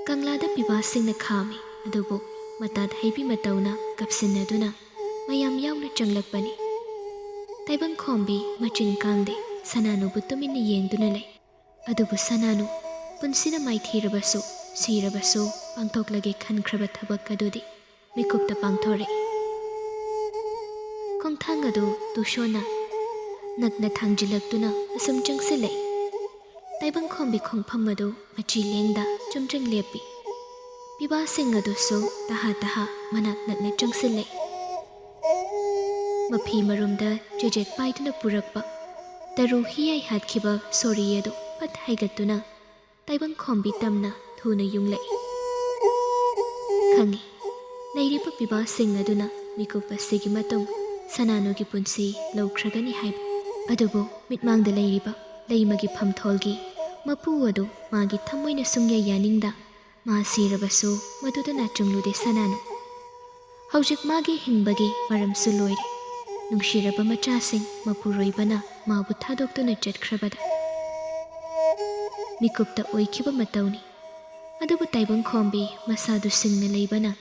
ꯀꯪꯂꯥꯗ ꯄꯤꯕꯥꯁꯤꯡꯅ ꯈꯥꯝꯃꯤ꯫ ꯑꯗꯨꯕꯨ ꯃꯇꯥꯠ ꯍꯩꯕꯤ ꯃꯇꯧꯅ ꯀꯞꯁꯤꯟꯅꯗꯨꯅ ꯃꯌꯥꯝ ꯌꯥꯎꯅ ꯆꯪꯂꯛꯄꯅꯤ꯫ ꯇꯥꯏꯕꯪꯈꯣꯝꯕꯤ ꯃꯆꯤꯟ ꯀꯥꯡꯗꯦ ꯁꯅꯥꯅꯨꯕꯨ ꯇꯨꯃꯤꯟꯅ ꯌꯦꯡꯗꯨꯅ ꯂꯩ꯫ ꯑꯗꯨꯕꯨ ꯁꯅꯥꯅꯨ ꯄꯨꯟꯁꯤꯅ ꯃꯥꯏꯊꯤꯔꯕꯁꯨ ꯁꯤꯔꯕꯁꯨ ꯄꯥꯡꯊꯣꯛꯂꯒꯦ ꯈꯟꯈ꯭ꯔꯕ ꯊꯕꯛ ꯑꯗꯨꯗꯤ ꯃꯤꯀꯨꯞꯇ ꯄꯥꯡꯊꯣꯔꯛꯏ꯫ ꯈꯣꯡꯊꯥꯡ ꯑꯗꯨ ꯇꯨꯁꯣꯟꯅ ꯅꯛꯅ ꯊꯥꯡꯖꯤꯜꯂꯛꯇꯨꯅ ꯑꯁꯨꯝ ꯆꯪꯁꯤꯜꯂꯛꯏ꯫ ꯇꯥꯏꯕꯪꯈꯣꯝꯕꯤ ꯈꯣꯡꯐꯝ ꯑꯗꯨ ꯃꯆꯤ ꯂꯦꯡꯗ ꯆꯨꯝꯗ꯭ꯔꯤꯡ ꯂꯦꯞꯄꯤ꯫ ꯄꯤꯕꯥꯁꯤꯡ ꯑꯗꯨꯁꯨ ꯇꯍꯥ ꯇꯍꯥ ꯃꯅꯥꯛ ꯅꯛꯅ ꯆꯪꯁꯤꯜꯂꯛꯏ꯫ ꯃꯐꯤ ꯃꯔꯨꯝꯗ ꯆꯦꯖꯦꯠ ꯄꯥꯏꯗꯨꯅ ꯄꯨꯔꯛꯄ ꯇꯔꯨ ꯍꯤꯌꯥꯏ ꯍꯥꯠꯈꯤꯕ ꯁꯣꯔꯤ ꯑꯗꯨ ꯐꯠ ꯍꯥꯏꯒꯠꯇꯨꯅ ꯇꯥꯏꯕꯪꯈꯣꯝꯕꯤ ꯇꯝꯅ ꯊꯨꯅ ꯌꯨꯡꯂꯛꯏ꯫ ꯈꯪꯏ, ꯂꯩꯔꯤꯕ ꯄꯤꯕꯥꯁꯤꯡ ꯑꯗꯨꯅ ꯃꯤꯀꯨꯞ ꯑꯁꯤꯒꯤ ꯃꯇꯨꯡ ꯁꯅꯥꯅꯨꯒꯤ ꯄꯨꯟꯁꯤ ꯂꯧꯈ꯭ꯔꯒꯅꯤ ꯍꯥꯏꯕ꯫ ꯑꯗꯨꯕꯨ ꯃꯤꯠꯃꯥꯡꯗ ꯂꯩꯔꯤꯕ ꯂꯩꯃꯒꯤ ꯐꯝꯊꯣꯜꯒꯤ ꯃꯄꯨ ꯑꯗꯨ ꯃꯥꯒꯤ ꯊꯃꯣꯏꯅ ꯁꯨꯡꯌꯥ ꯌꯥꯅꯤꯡꯗ ꯃꯥ ꯁꯤꯔꯕꯁꯨ ꯃꯗꯨꯗ ꯅꯥꯆꯨꯡꯂꯨꯗꯦ ꯁꯅꯥꯅꯨ꯫ ꯍꯧꯖꯤꯛ ꯃꯥꯒꯤ ꯍꯤꯡꯕꯒꯤ ꯃꯔꯝꯁꯨ ꯂꯣꯏꯔꯦ꯫ ꯅꯨꯡꯁꯤꯔꯕ ꯃꯆꯥꯁꯤꯡ ꯃꯄꯨꯔꯣꯏꯕꯅ ꯃꯥꯕꯨ ꯊꯥꯗꯣꯛꯇꯨꯅ ꯆꯠꯈ꯭ꯔꯕꯗ ꯃꯤꯀꯨꯞꯇ ꯑꯣꯏꯈꯤꯕ ꯃꯇꯧꯅꯤ꯫ ꯑꯗꯨꯕꯨ ꯇꯥꯏꯕꯪꯈꯣꯝꯕꯤ ꯃꯁꯥꯗꯨ ꯁꯤꯡꯅ ꯂꯩꯕꯅ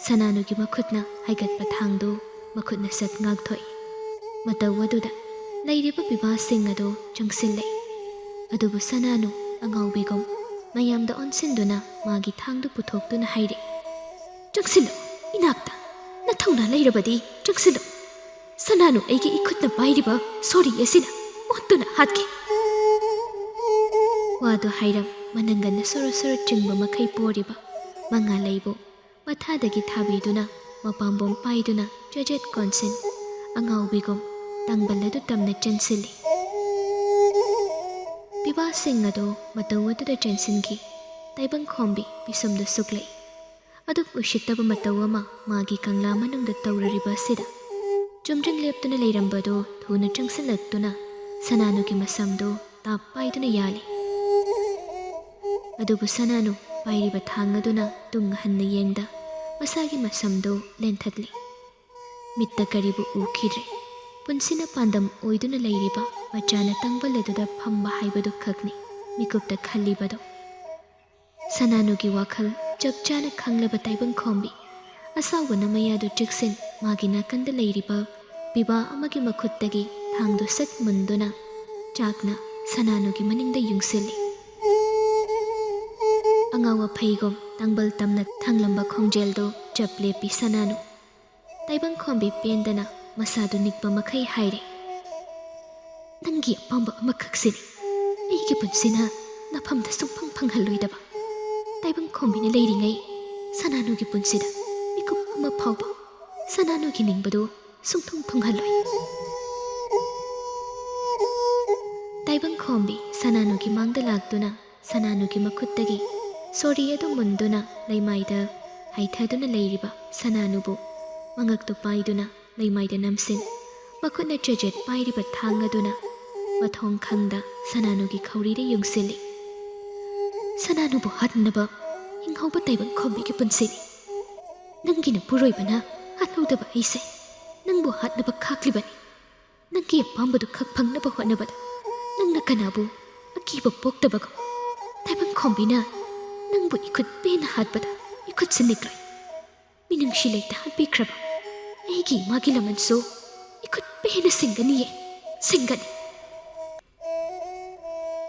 ꯁꯅꯥꯅꯨꯒꯤ ꯃꯈꯨꯠꯅ ꯍꯥꯏꯒꯠꯄ ꯊꯥꯡꯗꯨ ꯃꯈꯨꯠꯅ ꯁꯠ ꯉꯥꯛꯊꯣꯛꯏ꯫ ꯃꯇꯧ ꯑꯗꯨꯗ ꯂꯩꯔꯤꯕ ꯄꯤꯕꯥꯁꯤꯡ ꯑꯗꯨ ꯆꯪꯁꯤꯜꯂꯛꯏ꯫ ꯑꯗꯨꯕꯨ ꯁꯅꯥꯅꯨ ꯑꯉꯥꯎꯕꯤꯒꯨꯝ ꯃꯌꯥꯝꯗ ꯑꯣꯟꯁꯤꯟꯗꯨꯅ ꯃꯥꯒꯤ ꯊꯥꯡꯗꯨ ꯄꯨꯊꯣꯛꯇꯨꯅ ꯍꯥꯏꯔꯛꯏ꯫ "ꯆꯪꯁꯤꯜꯂꯛꯎ ꯏꯅꯥꯛꯇ, ꯅꯊꯧꯅꯥ ꯂꯩꯔꯕꯗꯤ ꯆꯪꯁꯤꯜꯂꯛꯎ꯫ ꯁꯅꯥꯅꯨ ꯑꯩꯒꯤ ꯏꯈꯨꯠꯅ ꯄꯥꯏꯔꯤꯕ ꯁꯣꯔꯤ ꯑꯁꯤꯅ ꯑꯣꯠꯇꯨꯅ ꯍꯥꯠꯀꯦ"꯫ ꯋꯥꯗꯨ ꯍꯥꯏꯔꯝ ꯃꯅꯪꯒꯟꯅ ꯁꯣꯔꯣ ꯁꯣꯔꯣ ꯆꯤꯡꯕ ꯃꯈꯩ ꯄꯣꯔꯤꯕ ꯃꯉꯥꯜꯂꯩꯕꯨ ꯃꯊꯥꯗꯒꯤ ꯊꯥꯕꯤꯗꯨꯅ ꯃꯄꯥꯝꯕꯣꯝ ꯄꯥꯏꯗꯨꯅ ꯆꯦꯖꯦꯠ ꯀꯣꯟꯁꯤꯟ ꯑꯉꯥꯎꯕꯤꯒꯨꯝ ꯇꯥꯡꯕꯜ ꯑꯗꯨ ꯇꯝꯅ ꯆꯦꯟꯁꯤꯜꯂꯤ꯫ ꯄꯤꯕꯥꯁꯤꯡ ꯑꯗꯨ ꯃꯇꯧ ꯑꯗꯨꯗ ꯆꯦꯟꯁꯤꯟꯈꯤ꯫ ꯇꯥꯏꯕꯪꯈꯣꯝꯕꯤ ꯄꯤꯁꯨꯝꯗꯨ ꯁꯨꯛꯂꯛꯏ꯫ ꯑꯗꯨꯝ ꯎꯁꯤꯠꯇꯕ ꯃꯇꯧ ꯑꯃ ꯃꯥꯒꯤ ꯀꯪꯂꯥ ꯃꯅꯨꯡꯗ ꯇꯧꯔꯔꯤꯕ ꯑꯁꯤꯗ ꯆꯨꯝꯗ꯭ꯔꯤꯡ ꯂꯦꯞꯇꯨꯅ ꯂꯩꯔꯝꯕꯗꯨ ꯊꯨꯅ ꯆꯪꯁꯤꯜꯂꯛꯇꯨꯅ ꯁꯅꯥꯅꯨꯒꯤ ꯃꯁꯝꯗꯨ ꯇꯥꯞ ꯄꯥꯏꯗꯨꯅ ꯌꯥꯜꯂꯤ꯫ ꯑꯗꯨꯕꯨ ꯁꯅꯥꯅꯨ ꯄꯥꯏꯔꯤꯕ ꯊꯥꯡ ꯑꯗꯨꯅ ꯇꯨꯡ ꯍꯟꯅ ꯌꯦꯡꯗ ꯃꯁꯥꯒꯤ ꯃꯁꯝꯗꯨ ꯂꯦꯟꯊꯠꯂꯤ꯫ ꯃꯤꯠꯇ ꯀꯔꯤꯕꯨ ꯎꯈꯤꯗ꯭ꯔꯦ꯫ ꯄꯨꯟꯁꯤꯅ ꯄꯥꯟꯗꯝ ꯑꯣꯏꯗꯨꯅ ꯂꯩꯔꯤꯕ ꯃꯆꯥꯅ ꯇꯪꯕꯜ ꯑꯗꯨꯗ ꯐꯝꯕ ꯍꯥꯏꯕꯗꯨ ꯈꯛꯅꯤ ꯃꯤꯀꯨꯞꯇ ꯈꯜꯂꯤꯕꯗꯣ꯫ ꯁꯅꯥꯅꯨꯒꯤ ꯋꯥꯈꯜ ꯆꯞ ꯆꯥꯅ ꯈꯪꯂꯕ ꯇꯥꯏꯕꯪꯈꯣꯝꯕꯤ ꯑꯁꯥꯎꯕꯅ ꯃꯌꯥꯗꯨ ꯆꯤꯛꯁꯤꯟ ꯃꯥꯒꯤ ꯅꯥꯀꯟꯗ ꯂꯩꯔꯤꯕ ꯄꯤꯕꯥ ꯑꯃꯒꯤ ꯃꯈꯨꯠꯇꯒꯤ ꯊꯥꯡꯗꯨ ꯁꯠ ꯃꯨꯟꯗꯨꯅ ꯆꯥꯛꯅ ꯁꯅꯥꯅꯨꯒꯤ ꯃꯅꯤꯡꯗ ꯌꯨꯡꯁꯤꯜꯂꯤ꯫ ꯑꯉꯥꯎ ꯑꯐꯩꯒꯨꯝ ꯇꯥꯡꯕꯜ ꯇꯝꯅ ꯊꯥꯡꯂꯝꯕ ꯈꯣꯡꯖꯦꯜꯗꯨ ꯆꯞ ꯂꯦꯞꯄꯤ ꯁꯅꯥꯅꯨ꯫ ꯇꯥꯏꯕꯪꯈꯣꯝꯕꯤ ꯄꯦꯟꯗꯅ ꯃꯁꯥꯗꯨ ꯅꯤꯛꯄ ꯃꯈꯩ ꯍꯥꯏꯔꯦ, ꯅꯪꯒꯤ ꯑꯄꯥꯝꯕ ꯑꯃꯈꯛꯁꯤꯅꯤ ꯑꯩꯒꯤ ꯄꯨꯟꯁꯤꯅ ꯅꯐꯝꯗ ꯁꯨꯡꯐꯪ ꯐꯪꯍꯜꯂꯣꯏꯗꯕ꯫ ꯇꯥꯏꯕꯪꯈꯣꯝꯕꯤꯅ ꯂꯩꯔꯤꯉꯩ ꯁꯅꯥꯅꯨꯒꯤ ꯄꯨꯟꯁꯤꯗ ꯃꯤꯀꯨꯞ ꯑꯃ ꯐꯥꯎꯕ ꯁꯅꯥꯅꯨꯒꯤ ꯅꯤꯡꯕꯗꯨ ꯁꯨꯡꯊꯨꯡ ꯊꯨꯡꯍꯜꯂꯣꯏ꯫ ꯇꯥꯏꯕꯪꯈꯣꯝꯕꯤ ꯁꯅꯥꯅꯨꯒꯤ ꯃꯥꯡꯗ ꯂꯥꯛꯇꯨꯅ ꯁꯅꯥꯅꯨꯒꯤ ꯃꯈꯨꯠꯇꯒꯤ ꯁꯣꯔꯤ ꯑꯗꯨ ꯃꯨꯟꯗꯨꯅ ꯂꯩꯃꯥꯏꯗ ꯍꯥꯏꯊꯗꯨꯅ ꯂꯩꯔꯤꯕ ꯁꯅꯥꯅꯨꯕꯨ ꯃꯉꯛꯇꯨ パイꯗꯨꯅ ꯂꯩꯃꯥꯏꯗ ꯅꯝꯁꯤꯟ ꯃꯈꯨꯠꯅ ꯆꯦꯖꯦꯠ ꯄꯥꯏꯔꯤꯕ ꯊꯥꯡ ꯑꯗꯨꯅ ꯃꯊꯣꯡ ꯈꯪꯗ ꯁꯅꯥꯅꯨꯒꯤ ꯈꯧꯔꯤꯗ ꯌꯨꯡꯁꯤꯜꯂꯤ꯫ ꯁꯅꯥꯅꯨꯕꯨ ꯍꯥꯠꯅꯕ ꯍꯤꯡꯍꯧꯕ ꯇꯥꯏꯕꯪꯈꯣꯝꯕꯤꯒꯤ ꯄꯨꯟꯁꯤꯅꯤ꯫ ꯅꯪꯒꯤ ꯅꯄꯨꯔꯣꯏꯕꯅ ꯍꯥꯠꯍꯧꯗꯕ ꯑꯩꯁꯦ ꯅꯪꯕꯨ ꯍꯥꯠꯅꯕ ꯈꯥꯛꯂꯤꯕꯅꯤ꯫ ꯅꯪꯒꯤ ꯑꯄꯥꯝꯕꯗꯨ ꯈꯛ ꯐꯪꯅꯕ ꯍꯣꯠꯅꯕꯗ ꯅꯪꯅ ꯀꯅꯥꯕꯨ ꯑꯀꯤꯕ ꯄꯣꯛꯇꯕꯒꯨꯝ ꯇꯥꯏꯕꯪꯈꯣꯝꯕꯤꯅ ꯅꯪꯕꯨ 이ꯈꯨꯠ ꯄꯦꯟꯅ ꯍꯥꯠꯄꯗ 이ꯈꯨꯠꯁꯨ ꯅꯤꯛꯂꯣꯏ꯫ ꯃꯤꯅꯨꯡꯁꯤ ꯂꯩꯇ ꯍꯥꯠꯄꯤꯈ꯭ꯔꯕ ꯑꯩꯒꯤ ꯏꯃꯥꯒꯤ ꯂꯃꯟꯁꯨ 이ꯈꯨꯠ ꯄꯦꯟꯅ ꯁꯤꯡꯒꯅꯤꯌꯦ, ꯁꯤꯡꯒꯅꯤ꯫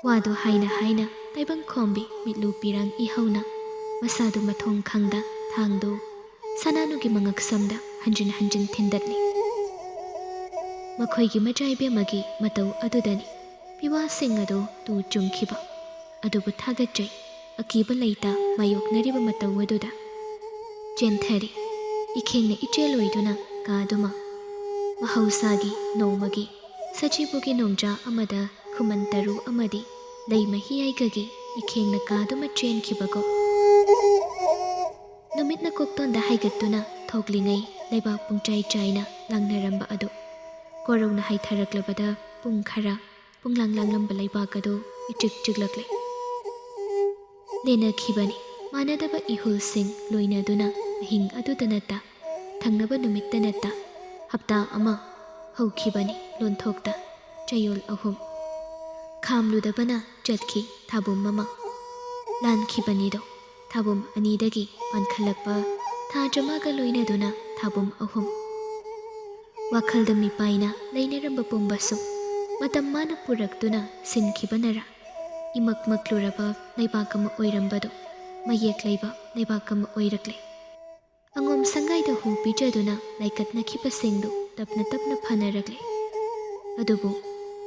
ꯋꯥꯗꯨ ꯍꯥꯏꯅ ꯍꯥꯏꯅ ꯇꯥꯏꯕꯪꯈꯣꯝꯕꯤ ꯃꯤꯠꯂꯨ ꯄꯤꯔꯥꯡ ꯏꯍꯧꯅ ꯃꯁꯥꯗꯨ ꯃꯊꯣꯡ ꯈꯪꯗ ꯊꯥꯡꯗꯨ ꯁꯅꯥꯅꯨꯒꯤ ꯃꯉꯛ ꯁꯝꯗ ꯍꯟꯖꯤꯟ ꯍꯟꯖꯤꯟ ꯊꯤꯟꯗꯠꯂꯤ꯫ ꯃꯈꯣꯏꯒꯤ ꯃꯆꯥꯏꯕꯦꯝꯃꯒꯤ ꯃꯇꯧ ꯑꯗꯨꯗꯅꯤ ꯄꯤꯋꯥꯁꯤꯡ ꯑꯗꯨ ꯇꯨ ꯆꯨꯡꯈꯤꯕ꯫ ꯑꯗꯨꯕꯨ ꯊꯥꯒꯠꯆꯩ ꯑꯀꯤꯕ ꯂꯩꯇ ꯃꯥꯌꯣꯛꯅꯔꯤꯕ ꯃꯇꯧ ꯑꯗꯨꯗ ꯆꯦꯟꯊꯔꯤ ꯏꯈꯦꯡꯅ ꯏꯆꯦꯜ ꯑꯣꯏꯗꯨꯅ ꯀꯥꯗꯨꯃ ꯃꯍꯧꯁꯥꯒꯤ ꯅꯣꯡꯃꯒꯤ ꯁꯖꯤꯕꯨꯒꯤ ꯅꯣꯡꯖꯥ ꯑꯃꯗ ꯈꯨꯃꯟ ꯇꯔꯨ ꯑꯃꯗꯤ ꯂꯩ ꯃꯍꯤꯌꯥꯏꯒꯒꯤ ꯏꯈꯦꯡꯅ ꯀꯥꯗꯨꯃ ꯆꯦꯟꯈꯤꯕꯒꯨꯝ꯫ ꯅꯨꯃꯤꯠꯅ ꯀꯣꯛꯇꯣꯟꯗ ꯍꯥꯏꯒꯠꯇꯨꯅ ꯊꯣꯛꯂꯤꯉꯩ ꯂꯩꯕꯥꯛ ꯄꯨꯡꯆꯥꯏ ꯆꯥꯏꯅ ꯂꯥꯡꯅꯔꯝꯕ ꯑꯗꯨ ꯀꯣꯔꯧꯅ ꯍꯥꯏꯊꯔꯛꯂꯕꯗ ꯄꯨꯡ ꯈꯔ ꯄꯨꯡꯂꯥꯡ ꯂꯥꯡꯂꯝꯕ ꯂꯩꯕꯥꯛ ꯑꯗꯨ ꯏꯆꯤꯛ ꯆꯤꯛꯂꯛꯂꯦ꯫ ꯂꯦꯟꯅꯈꯤꯕꯅꯤ ꯃꯥꯟꯅꯗꯕ ꯏꯍꯨꯜꯁꯤꯡ ꯂꯣꯏꯅꯗꯨꯅ ꯑꯍꯤꯡ ꯑꯗꯨꯗ ꯅꯠꯇ ꯊꯪꯅꯕ ꯅꯨꯃꯤꯠꯇ ꯅꯠꯇ ꯍꯞꯇꯥ ꯑꯃ ꯍꯧꯈꯤꯕꯅꯤ ꯂꯣꯟꯊꯣꯛꯇ ꯆꯌꯣꯜ 3 ꯈꯥꯝꯂꯨꯗꯕꯅ ꯆꯠꯈꯤ ꯊꯥꯕꯨꯝ ꯑꯃ꯫ ꯂꯥꯟꯈꯤꯕꯅꯤꯗꯣ ꯊꯥꯕꯨꯝ 2ꯗꯒꯤ ꯄꯥꯟꯈꯠꯂꯛꯄ ꯊꯥ ꯆꯃꯥꯒ ꯂꯣꯏꯅꯗꯨꯅ ꯊꯥꯕꯨꯝ 3꯫ ꯋꯥꯈꯜꯗ ꯃꯤꯄꯥꯏꯅ ꯂꯩꯅꯔꯝꯕ ꯄꯨꯝꯕꯁꯨ ꯃꯇꯝ ꯃꯥꯅ ꯄꯨꯔꯛꯇꯨꯅ ꯁꯤꯟꯈꯤꯕꯅꯔ ꯏꯃꯛ ꯃꯛꯂꯨꯔꯕ ꯂꯩꯕꯥꯛ ꯑꯃ ꯑꯣꯏꯔꯝꯕꯗꯣ ꯃꯌꯦꯛ ꯂꯩꯕ ꯂꯩꯕꯥꯛ ꯑꯃ ꯑꯣꯏꯔꯛꯂꯦ꯫ ꯑꯉꯣꯝ ꯁꯪꯒꯥꯏꯗ ꯍꯨ ꯄꯤꯖꯗꯨꯅ ꯂꯥꯏꯀꯠꯅꯈꯤꯕꯁꯤꯡꯗꯨ ꯇꯞꯅ ꯇꯞꯅ ꯐꯅꯔꯛꯂꯦ꯫ ꯑꯗꯨꯕꯨ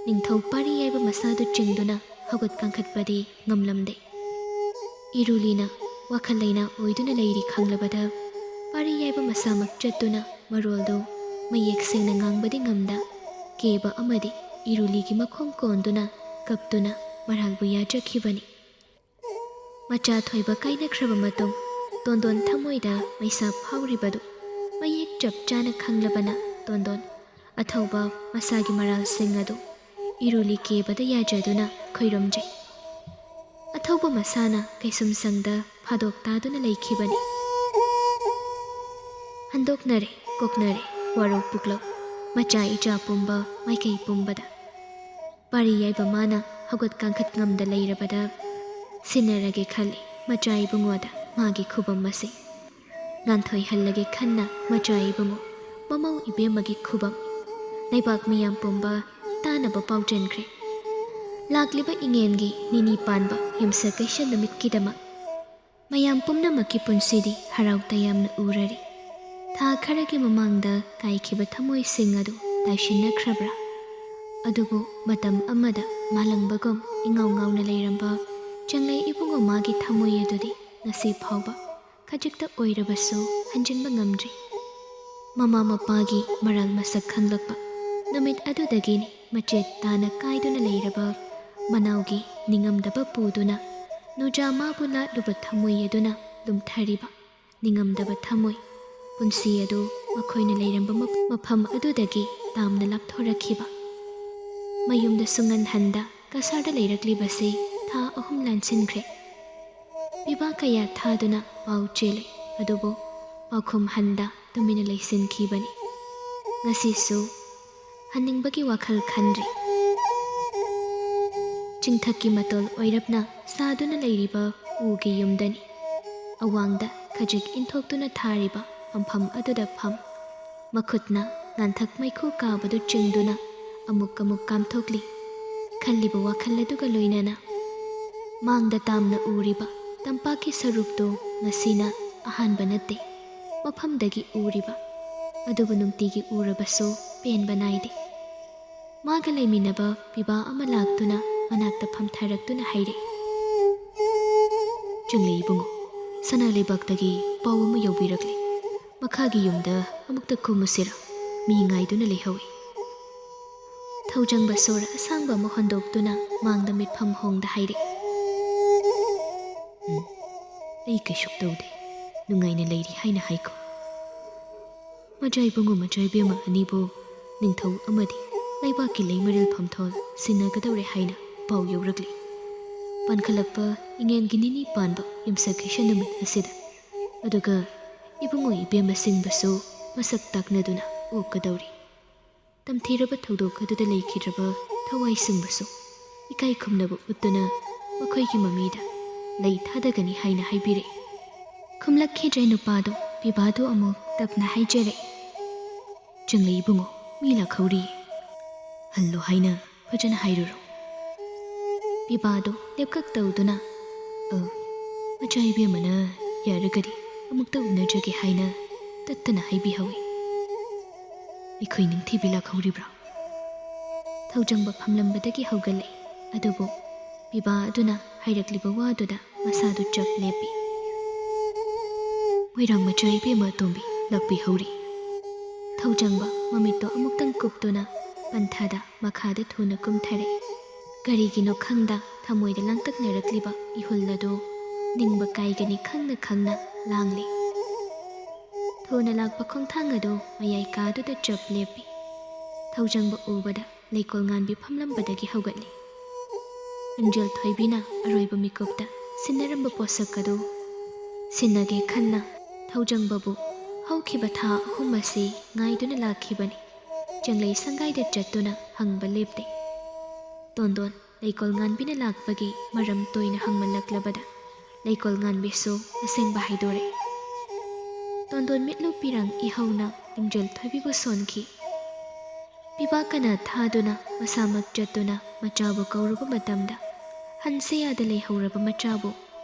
ꯅꯤꯡꯊꯧ ꯄꯥꯔꯤꯌꯥꯏꯕ ꯃꯁꯥꯗꯨ ꯆꯤꯡꯗꯨꯅ ꯍꯧꯒꯠ ꯀꯥꯡꯈꯠꯄꯗꯤ ꯉꯝꯂꯝꯗꯦ꯫ ꯏꯔꯨꯂꯤꯅ ꯋꯥꯈꯜ ꯂꯩꯅꯥ ꯑꯣꯏꯗꯨꯅ ꯂꯩꯔꯤ ꯈꯪꯂꯕꯗ ꯄꯥꯔꯤꯌꯥꯏꯕ ꯃꯁꯥꯃꯛ ꯆꯠꯇꯨꯅ ꯃꯔꯣꯜꯗꯨ ꯃꯌꯦꯛ ꯁꯦꯡꯅ ꯉꯥꯡꯕꯗꯤ ꯉꯝꯗ ꯀꯦꯕ ꯑꯃꯗꯤ ꯏꯔꯨꯂꯤꯒꯤ ꯃꯈꯣꯡ ꯀꯣꯟꯗꯨꯅ ꯀꯞꯇꯨꯅ ꯃꯔꯥꯜꯕꯨ ꯌꯥꯖꯈꯤꯕꯅꯤ꯫ ꯃꯆꯥ ꯊꯣꯏꯕ ꯀꯥꯏꯅꯈ꯭ꯔꯕ ꯃꯇꯨꯡ ꯇꯣꯟꯗꯣꯟ ꯊꯃꯣꯏꯗ ꯃꯩꯁꯥ ꯐꯥꯎꯔꯤꯕꯗꯨ ꯃꯌꯦꯛ ꯆꯞ ꯆꯥꯅ ꯈꯪꯂꯕꯅ ꯇꯣꯟꯗꯣꯟ ꯑꯊꯧꯕ ꯃꯁꯥꯒꯤ ꯃꯔꯥꯜꯁꯤꯡ ꯑꯗꯨ ꯏꯔꯨꯂꯤ ꯀꯦꯕꯗ ꯌꯥꯖꯗꯨꯅ ꯈꯣꯏꯔꯝꯖꯩ꯫ ꯑꯊꯧꯕ ꯃꯁꯥꯅ ꯀꯩꯁꯨꯝꯁꯪꯗ ꯐꯥꯗꯣꯛ ꯇꯥꯗꯨꯅ ꯂꯩꯈꯤꯕꯅꯤ꯫ ꯍꯟꯗꯣꯛꯅꯔꯦ ꯀꯣꯛꯅꯔꯦ ꯋꯥꯔꯧ ꯄꯨꯛꯂꯧ ꯃꯆꯥ ꯏꯆꯥ ꯄꯨꯝꯕ ꯃꯥꯏꯀꯩ ꯄꯨꯝꯕꯗ꯫ ꯄꯥꯔꯤꯌꯥꯏꯕ ꯃꯥꯅ ꯍꯧꯒꯠ ꯀꯥꯡꯈꯠ ꯉꯝꯗ ꯂꯩꯔꯕꯗ ꯁꯤꯟꯅꯔꯒꯦ ꯈꯜꯂꯤ ꯃꯆꯥ ꯏꯕꯨꯡꯉꯣꯗ ꯃꯥꯒꯤ ꯈꯨꯕꯝ ꯑꯁꯤ꯫ ꯉꯥꯟꯊꯣꯏꯍꯜꯂꯒꯦ ꯈꯟꯅ ꯃꯆꯥ ꯏꯕꯨꯡꯉꯣ ꯃꯃꯧ ꯏꯕꯦꯝꯃꯒꯤ ꯈꯨꯕꯝ ꯂꯩꯕꯥꯛ ꯃꯤꯌꯥꯝ ꯄꯨꯝꯕ ꯇꯥꯅꯕ ꯄꯥꯎꯖꯟꯈ꯭ꯔꯦ꯫ ꯂꯥꯛꯂꯤꯕ ꯏꯉꯦꯟꯒꯤ ꯅꯤꯅꯤ ꯄꯥꯟꯕ ꯌꯨꯝꯁꯀꯩꯁ ꯅꯨꯃꯤꯠꯀꯤꯗꯃꯛ ꯃꯌꯥꯝ ꯄꯨꯝꯅꯃꯛꯀꯤ ꯄꯨꯟꯁꯤꯗꯤ ꯍꯔꯥꯎ ꯇꯌꯥꯝꯅ ꯎꯔꯔꯤ꯫ ꯊꯥ ꯈꯔꯒꯤ ꯃꯃꯥꯡꯗ ꯀꯥꯏꯈꯤꯕ ꯊꯃꯣꯏꯁꯤꯡ ꯑꯗꯨ ꯇꯥꯏꯁꯤꯟꯅꯈ꯭ꯔꯕ꯭ꯔꯥ? ꯑꯗꯨꯕꯨ ꯃꯇꯝ ꯑꯃꯗ ꯃꯥꯂꯪꯕꯒꯨꯝ ꯏꯉꯥꯎ ꯉꯥꯎꯅ ꯂꯩꯔꯝꯕ ꯆꯪꯂꯩ ꯏꯕꯨꯡꯉꯣ ꯃꯥꯒꯤ ꯊꯃꯣꯏ ꯑꯗꯨꯗꯤ ꯉꯁꯤ ꯐꯥꯎꯕ ꯈꯖꯤꯛꯇ ꯑꯣꯏꯔꯕꯁꯨ ꯍꯟꯖꯤꯟꯕ ꯉꯝꯗ꯭ꯔꯤ꯫ ꯃꯃꯥ ꯃꯄꯥꯒꯤ ꯃꯔꯥꯜ ꯃꯁꯛ ꯈꯪꯂꯛꯄ ꯅꯨꯃꯤꯠ ꯑꯗꯨꯗꯒꯤꯅꯤ ꯃꯆꯦꯠ ꯇꯥꯅ ꯀꯥꯏꯗꯨꯅ ꯂꯩꯔꯕ ꯃꯅꯥꯎꯒꯤ ꯅꯤꯡꯉꯝꯗꯕ ꯄꯨꯗꯨꯅ ꯅꯨꯖꯥ ꯃꯥꯕꯨ ꯂꯥꯠꯂꯨꯕ ꯊꯃꯣꯏ ꯑꯗꯨꯅ ꯂꯨꯝꯊꯔꯤꯕ ꯅꯤꯡꯉꯝꯗꯕ ꯊꯃꯣꯏ ꯄꯨꯟꯁꯤ ꯑꯗꯨ ꯃꯈꯣꯏꯅ ꯂꯩꯔꯝꯕ ꯃꯐꯝ ꯑꯗꯨꯗꯒꯤ ꯇꯥꯝꯅ ꯂꯥꯞꯊꯣꯔꯛꯈꯤꯕ꯫ ꯃꯌꯨꯝꯗ ꯁꯨꯡꯍꯟ ꯍꯟꯗ ꯀꯁꯥꯔꯗ ꯂꯩꯔꯛꯂꯤꯕꯁꯤ ꯊꯥ 3 ꯂꯥꯟꯁꯤꯟꯈ꯭ꯔꯦ꯫ ꯄꯤꯕꯥ ꯀꯌꯥ ꯊꯥꯗꯨꯅ ꯄꯥꯎ ꯆꯦꯜꯂꯤ ꯑꯗꯨꯕꯨ ꯄꯥꯎꯈꯨꯝ ꯍꯟꯗ ꯇꯨꯃꯤꯟꯅ ꯂꯩꯁꯤꯟꯈꯤꯕꯅꯤ꯫ ꯉꯁꯤꯁꯨ ꯍꯟꯅꯤꯡꯕꯒꯤ ꯋꯥꯈꯜ ꯈꯟꯗ꯭ꯔꯤ꯫ ꯆꯤꯡꯊꯛꯀꯤ ꯃꯇꯣꯜ ꯑꯣꯏꯔꯞꯅ ꯁꯥꯗꯨꯅ ꯂꯩꯔꯤꯕ ꯎꯒꯤ ꯌꯨꯝꯗꯅꯤ꯫ ꯑꯋꯥꯡꯗ ꯈꯖꯤꯛ ꯏꯟꯊꯣꯛꯇꯨꯅ ꯊꯥꯔꯤꯕ ꯐꯝꯐꯝ ꯑꯗꯨꯗ ꯐꯝ ꯃꯈꯨꯠꯅ ꯉꯥꯟꯊꯛ ꯃꯩꯈꯨ ꯀꯥꯕꯗꯨ ꯆꯤꯡꯗꯨꯅ ꯑꯃꯨꯛ ꯀꯥꯝꯊꯣꯛꯂꯤ꯫ ꯈꯜꯂꯤꯕ ꯋꯥꯈꯜ ꯑꯗꯨꯒ ꯂꯣꯏꯅꯅ ꯃꯥꯡꯗ ꯇꯥꯝꯅ ꯎꯔꯤꯕ ꯇꯝꯄꯥꯛꯀꯤ ꯁꯔꯨꯛꯇꯨ ꯉꯁꯤꯅ ꯑꯍꯥꯟꯕ ꯅꯠꯇꯦ ꯃꯐꯝꯗꯒꯤ ꯎꯔꯤꯕ, ꯑꯗꯨꯕꯨ ꯅꯨꯡꯇꯤꯒꯤ ꯎꯔꯕꯁꯨ ꯄꯦꯟꯕ ꯅꯥꯏꯗꯦ꯫ ꯃꯥꯒ ꯂꯩꯃꯤꯟꯅꯕ ꯄꯤꯕꯥ ꯑꯃ ꯂꯥꯛꯇꯨꯅ ꯃꯅꯥꯛꯇ ꯐꯝꯊꯔꯛꯇꯨꯅ ꯍꯥꯏꯔꯛꯏ, "ꯆꯪꯂꯩ ꯏꯕꯨꯡꯉꯣ, ꯁꯅꯥ ꯂꯩꯕꯥꯛꯇꯒꯤ ꯄꯥꯎ ꯑꯃ ꯌꯧꯕꯤꯔꯛꯂꯤ꯫ ꯃꯈꯥꯒꯤ ꯌꯨꯝꯗ ꯑꯃꯨꯛꯇ ꯀꯨꯝꯃꯨꯁꯤꯔ? ꯃꯤ ꯉꯥꯏꯗꯨꯅ ꯂꯩꯍꯧꯏ꯫" ꯊꯧꯖꯪꯕ ꯁꯣꯔ ꯑꯁꯥꯡꯕ ꯑꯃ ꯍꯣꯟꯗꯣꯛꯇꯨꯅ ꯃꯥꯡꯗ ꯃꯤꯠꯐꯝ ꯍꯣꯡꯗ ꯍꯥꯏꯔꯛꯏ, "ꯑꯩ ꯀꯩꯁꯨ ꯇꯧꯗꯦ, ꯅꯨꯡꯉꯥꯏꯅ ꯂꯩꯔꯤ ꯍꯥꯏꯅ ꯍꯥꯏꯈꯣ꯫ ꯃꯆꯥ ꯏꯕꯨꯡꯉꯣ ꯃꯆꯥ ꯏꯕꯦꯝꯃ ꯑꯅꯤꯕꯨ ꯅꯤꯡꯊꯧ ꯑꯃꯗꯤ ꯂꯩꯕꯥꯛꯀꯤ ꯂꯩꯃꯔꯦꯜ ꯐꯝꯊꯣꯜ ꯁꯤꯟꯅꯒꯗꯧꯔꯦ ꯍꯥꯏꯅ ꯄꯥꯎ ꯌꯧꯔꯛꯂꯤ꯫ ꯄꯥꯟꯈꯠꯂꯛꯄ ꯏꯉꯦꯟꯒꯤ ꯅꯤꯅꯤ ꯄꯥꯟꯕ ꯌꯨꯝꯁꯀꯩꯁ ꯅꯨꯃꯤꯠ ꯑꯁꯤꯗ, ꯑꯗꯨꯒ ꯏꯕꯨꯡꯉꯣ ꯏꯕꯦꯝꯃꯁꯤꯡꯕꯁꯨ ꯃꯁꯛ ꯇꯥꯛꯅꯗꯨꯅ ꯑꯣꯛꯀꯗꯧꯔꯤ꯫ ꯇꯝꯊꯤꯔꯕ ꯊꯧꯗꯣꯛ ꯑꯗꯨꯗ ꯂꯩꯈꯤꯗ꯭ꯔꯕ ꯊꯋꯥꯏꯁꯤꯡꯕꯨꯁꯨ ꯏꯀꯥꯏ ꯈꯨꯝꯅꯕ ꯎꯠꯇꯨꯅ ꯃꯈꯣꯏꯒꯤ ꯃꯃꯤꯗ ꯂꯩ ꯊꯥꯗꯒꯅꯤ ꯍꯥꯏꯅ ꯍꯥꯏꯕꯤꯔꯛꯏ꯫ ꯈꯨꯝꯂꯛꯈꯤꯗ꯭ꯔꯦ ꯅꯨꯄꯥꯗꯣ ꯄꯤꯕꯥꯗꯨ ꯑꯃꯨꯛ ꯇꯞꯅ ꯍꯥꯏꯖꯔꯛꯏ, "ꯆꯪꯂꯩ ꯏꯕꯨꯡꯉꯣ, ꯃꯤ ꯂꯥꯛꯍꯧꯔꯤꯌꯦ, ꯍꯜꯂꯣ ꯍꯥꯏꯅ ꯐꯖꯅ ꯍꯥꯏꯔꯨꯔꯣ." ꯄꯤꯕꯥꯗꯨ ꯂꯦꯞꯀꯛ ꯇꯧꯗꯨꯅ ꯃꯆꯥ ꯏꯕꯦꯝꯃꯅ ꯌꯥꯔꯒꯗꯤ ꯑꯃꯨꯛꯇ ꯎꯅꯖꯒꯦ ꯍꯥꯏꯅ ꯇꯠꯇꯅ ꯍꯥꯏꯕꯤꯍꯧꯏ꯫ "ꯑꯩꯈꯣꯏ ꯅꯤꯡꯊꯤꯕꯤ ꯂꯥꯛꯍꯧꯔꯤꯕ꯭ꯔꯥ?" ꯊꯧꯖꯪꯕ ꯐꯝꯂꯝꯕꯗꯒꯤ ꯍꯧꯒꯠꯂꯛꯏ, ꯑꯗꯨꯕꯨ ꯄꯤꯕꯥ ꯑꯗꯨꯅ ꯍꯥꯏꯔꯛꯂꯤꯕ ꯋꯥꯗꯨꯗ ꯃꯁꯥꯗꯨ ꯆꯞ ꯂꯦꯞꯄꯤ꯫ "ꯃꯣꯏꯔꯥꯡ ꯃꯆꯥ ꯏꯕꯦꯝꯃ ꯑꯇꯣꯝꯕꯤ ꯂꯥꯛꯄꯤꯍꯧꯔꯤ." ꯊꯧꯖꯪꯕ ꯃꯃꯤꯠꯇꯣ ꯑꯃꯨꯛꯇꯪ ꯀꯨꯞꯇꯨꯅ ꯄꯟꯊꯥꯗ ꯃꯈꯥꯗ ꯊꯨꯅ ꯀꯨꯝꯊꯔꯛꯏ꯫ ꯀꯔꯤꯒꯤꯅꯣ ꯈꯪꯗ ꯊꯃꯣꯏꯗ ꯂꯥꯡꯇꯛꯅꯔꯛꯂꯤꯕ ꯏꯍꯨꯜ ꯑꯗꯨ ꯅꯤꯡꯕ ꯀꯥꯏꯒꯅꯤ ꯈꯪꯅ ꯈꯪꯅ ꯂꯥꯡꯂꯤ꯫ ꯊꯨꯅ ꯂꯥꯛꯄ ꯈꯣꯡꯊꯥꯡ ꯑꯗꯨ ꯃꯌꯥꯏ ꯀꯥꯗꯨꯗ ꯆꯞ ꯂꯦꯞꯄꯤ꯫ ꯊꯧꯖꯪꯕ ꯎꯕꯗ ꯂꯩꯀꯣꯜ ꯉꯥꯟꯕꯤ ꯐꯝꯂꯝꯕꯗꯒꯤ ꯍꯧꯒꯠꯂꯤ꯫ ꯂꯤꯡꯖꯦꯜ ꯊꯣꯏꯕꯤꯅ ꯑꯔꯣꯏꯕ ꯃꯤꯀꯨꯞꯇ ꯁꯤꯟꯅꯔꯝꯕ ꯄꯣꯠꯁꯛ ꯑꯗꯨ ꯁꯤꯟꯅꯒꯦ ꯈꯟꯅ ꯊꯧꯖꯪꯕꯕꯨ ꯍꯧꯈꯤꯕ ꯊꯥ 3 ꯑꯁꯤ ꯉꯥꯏꯗꯨꯅ ꯂꯥꯛꯈꯤꯕꯅꯤ꯫ ꯆꯪꯂꯩ ꯁꯪꯒꯥꯏꯗ ꯆꯠꯇꯨꯅ ꯍꯪꯕ ꯂꯦꯞꯇꯦ꯫ ꯇꯣꯟꯗꯣꯟ ꯂꯩꯀꯣꯜ ꯉꯥꯟꯕꯤꯅ ꯂꯥꯛꯄꯒꯤ ꯃꯔꯝ ꯇꯣꯏꯅ ꯍꯪꯃꯜꯂꯛꯂꯕꯗ ꯂꯩꯀꯣꯜ ꯉꯥꯟꯕꯤꯁꯨ ꯑꯁꯦꯡꯕ ꯍꯥꯏꯗꯣꯔꯛꯏ꯫ ꯇꯣꯟꯗꯣꯟ ꯃꯤꯠꯂꯨ ꯄꯤꯔꯥꯡ ꯏꯍꯧꯅ ꯂꯤꯡꯖꯦꯜ ꯊꯣꯏꯕꯤꯕꯨ ꯁꯣꯟꯈꯤ꯫ ꯄꯤꯕꯥ ꯀꯅꯥ ꯊꯥꯗꯨꯅ ꯃꯁꯥꯃꯛ ꯆꯠꯇꯨꯅ ꯃꯆꯥꯕꯨ ꯀꯧꯔꯨꯕ ꯃꯇꯝꯗ ꯍꯟꯁꯦꯌꯥꯗ ꯂꯩꯍꯧꯔꯕ ꯃꯆꯥꯕꯨ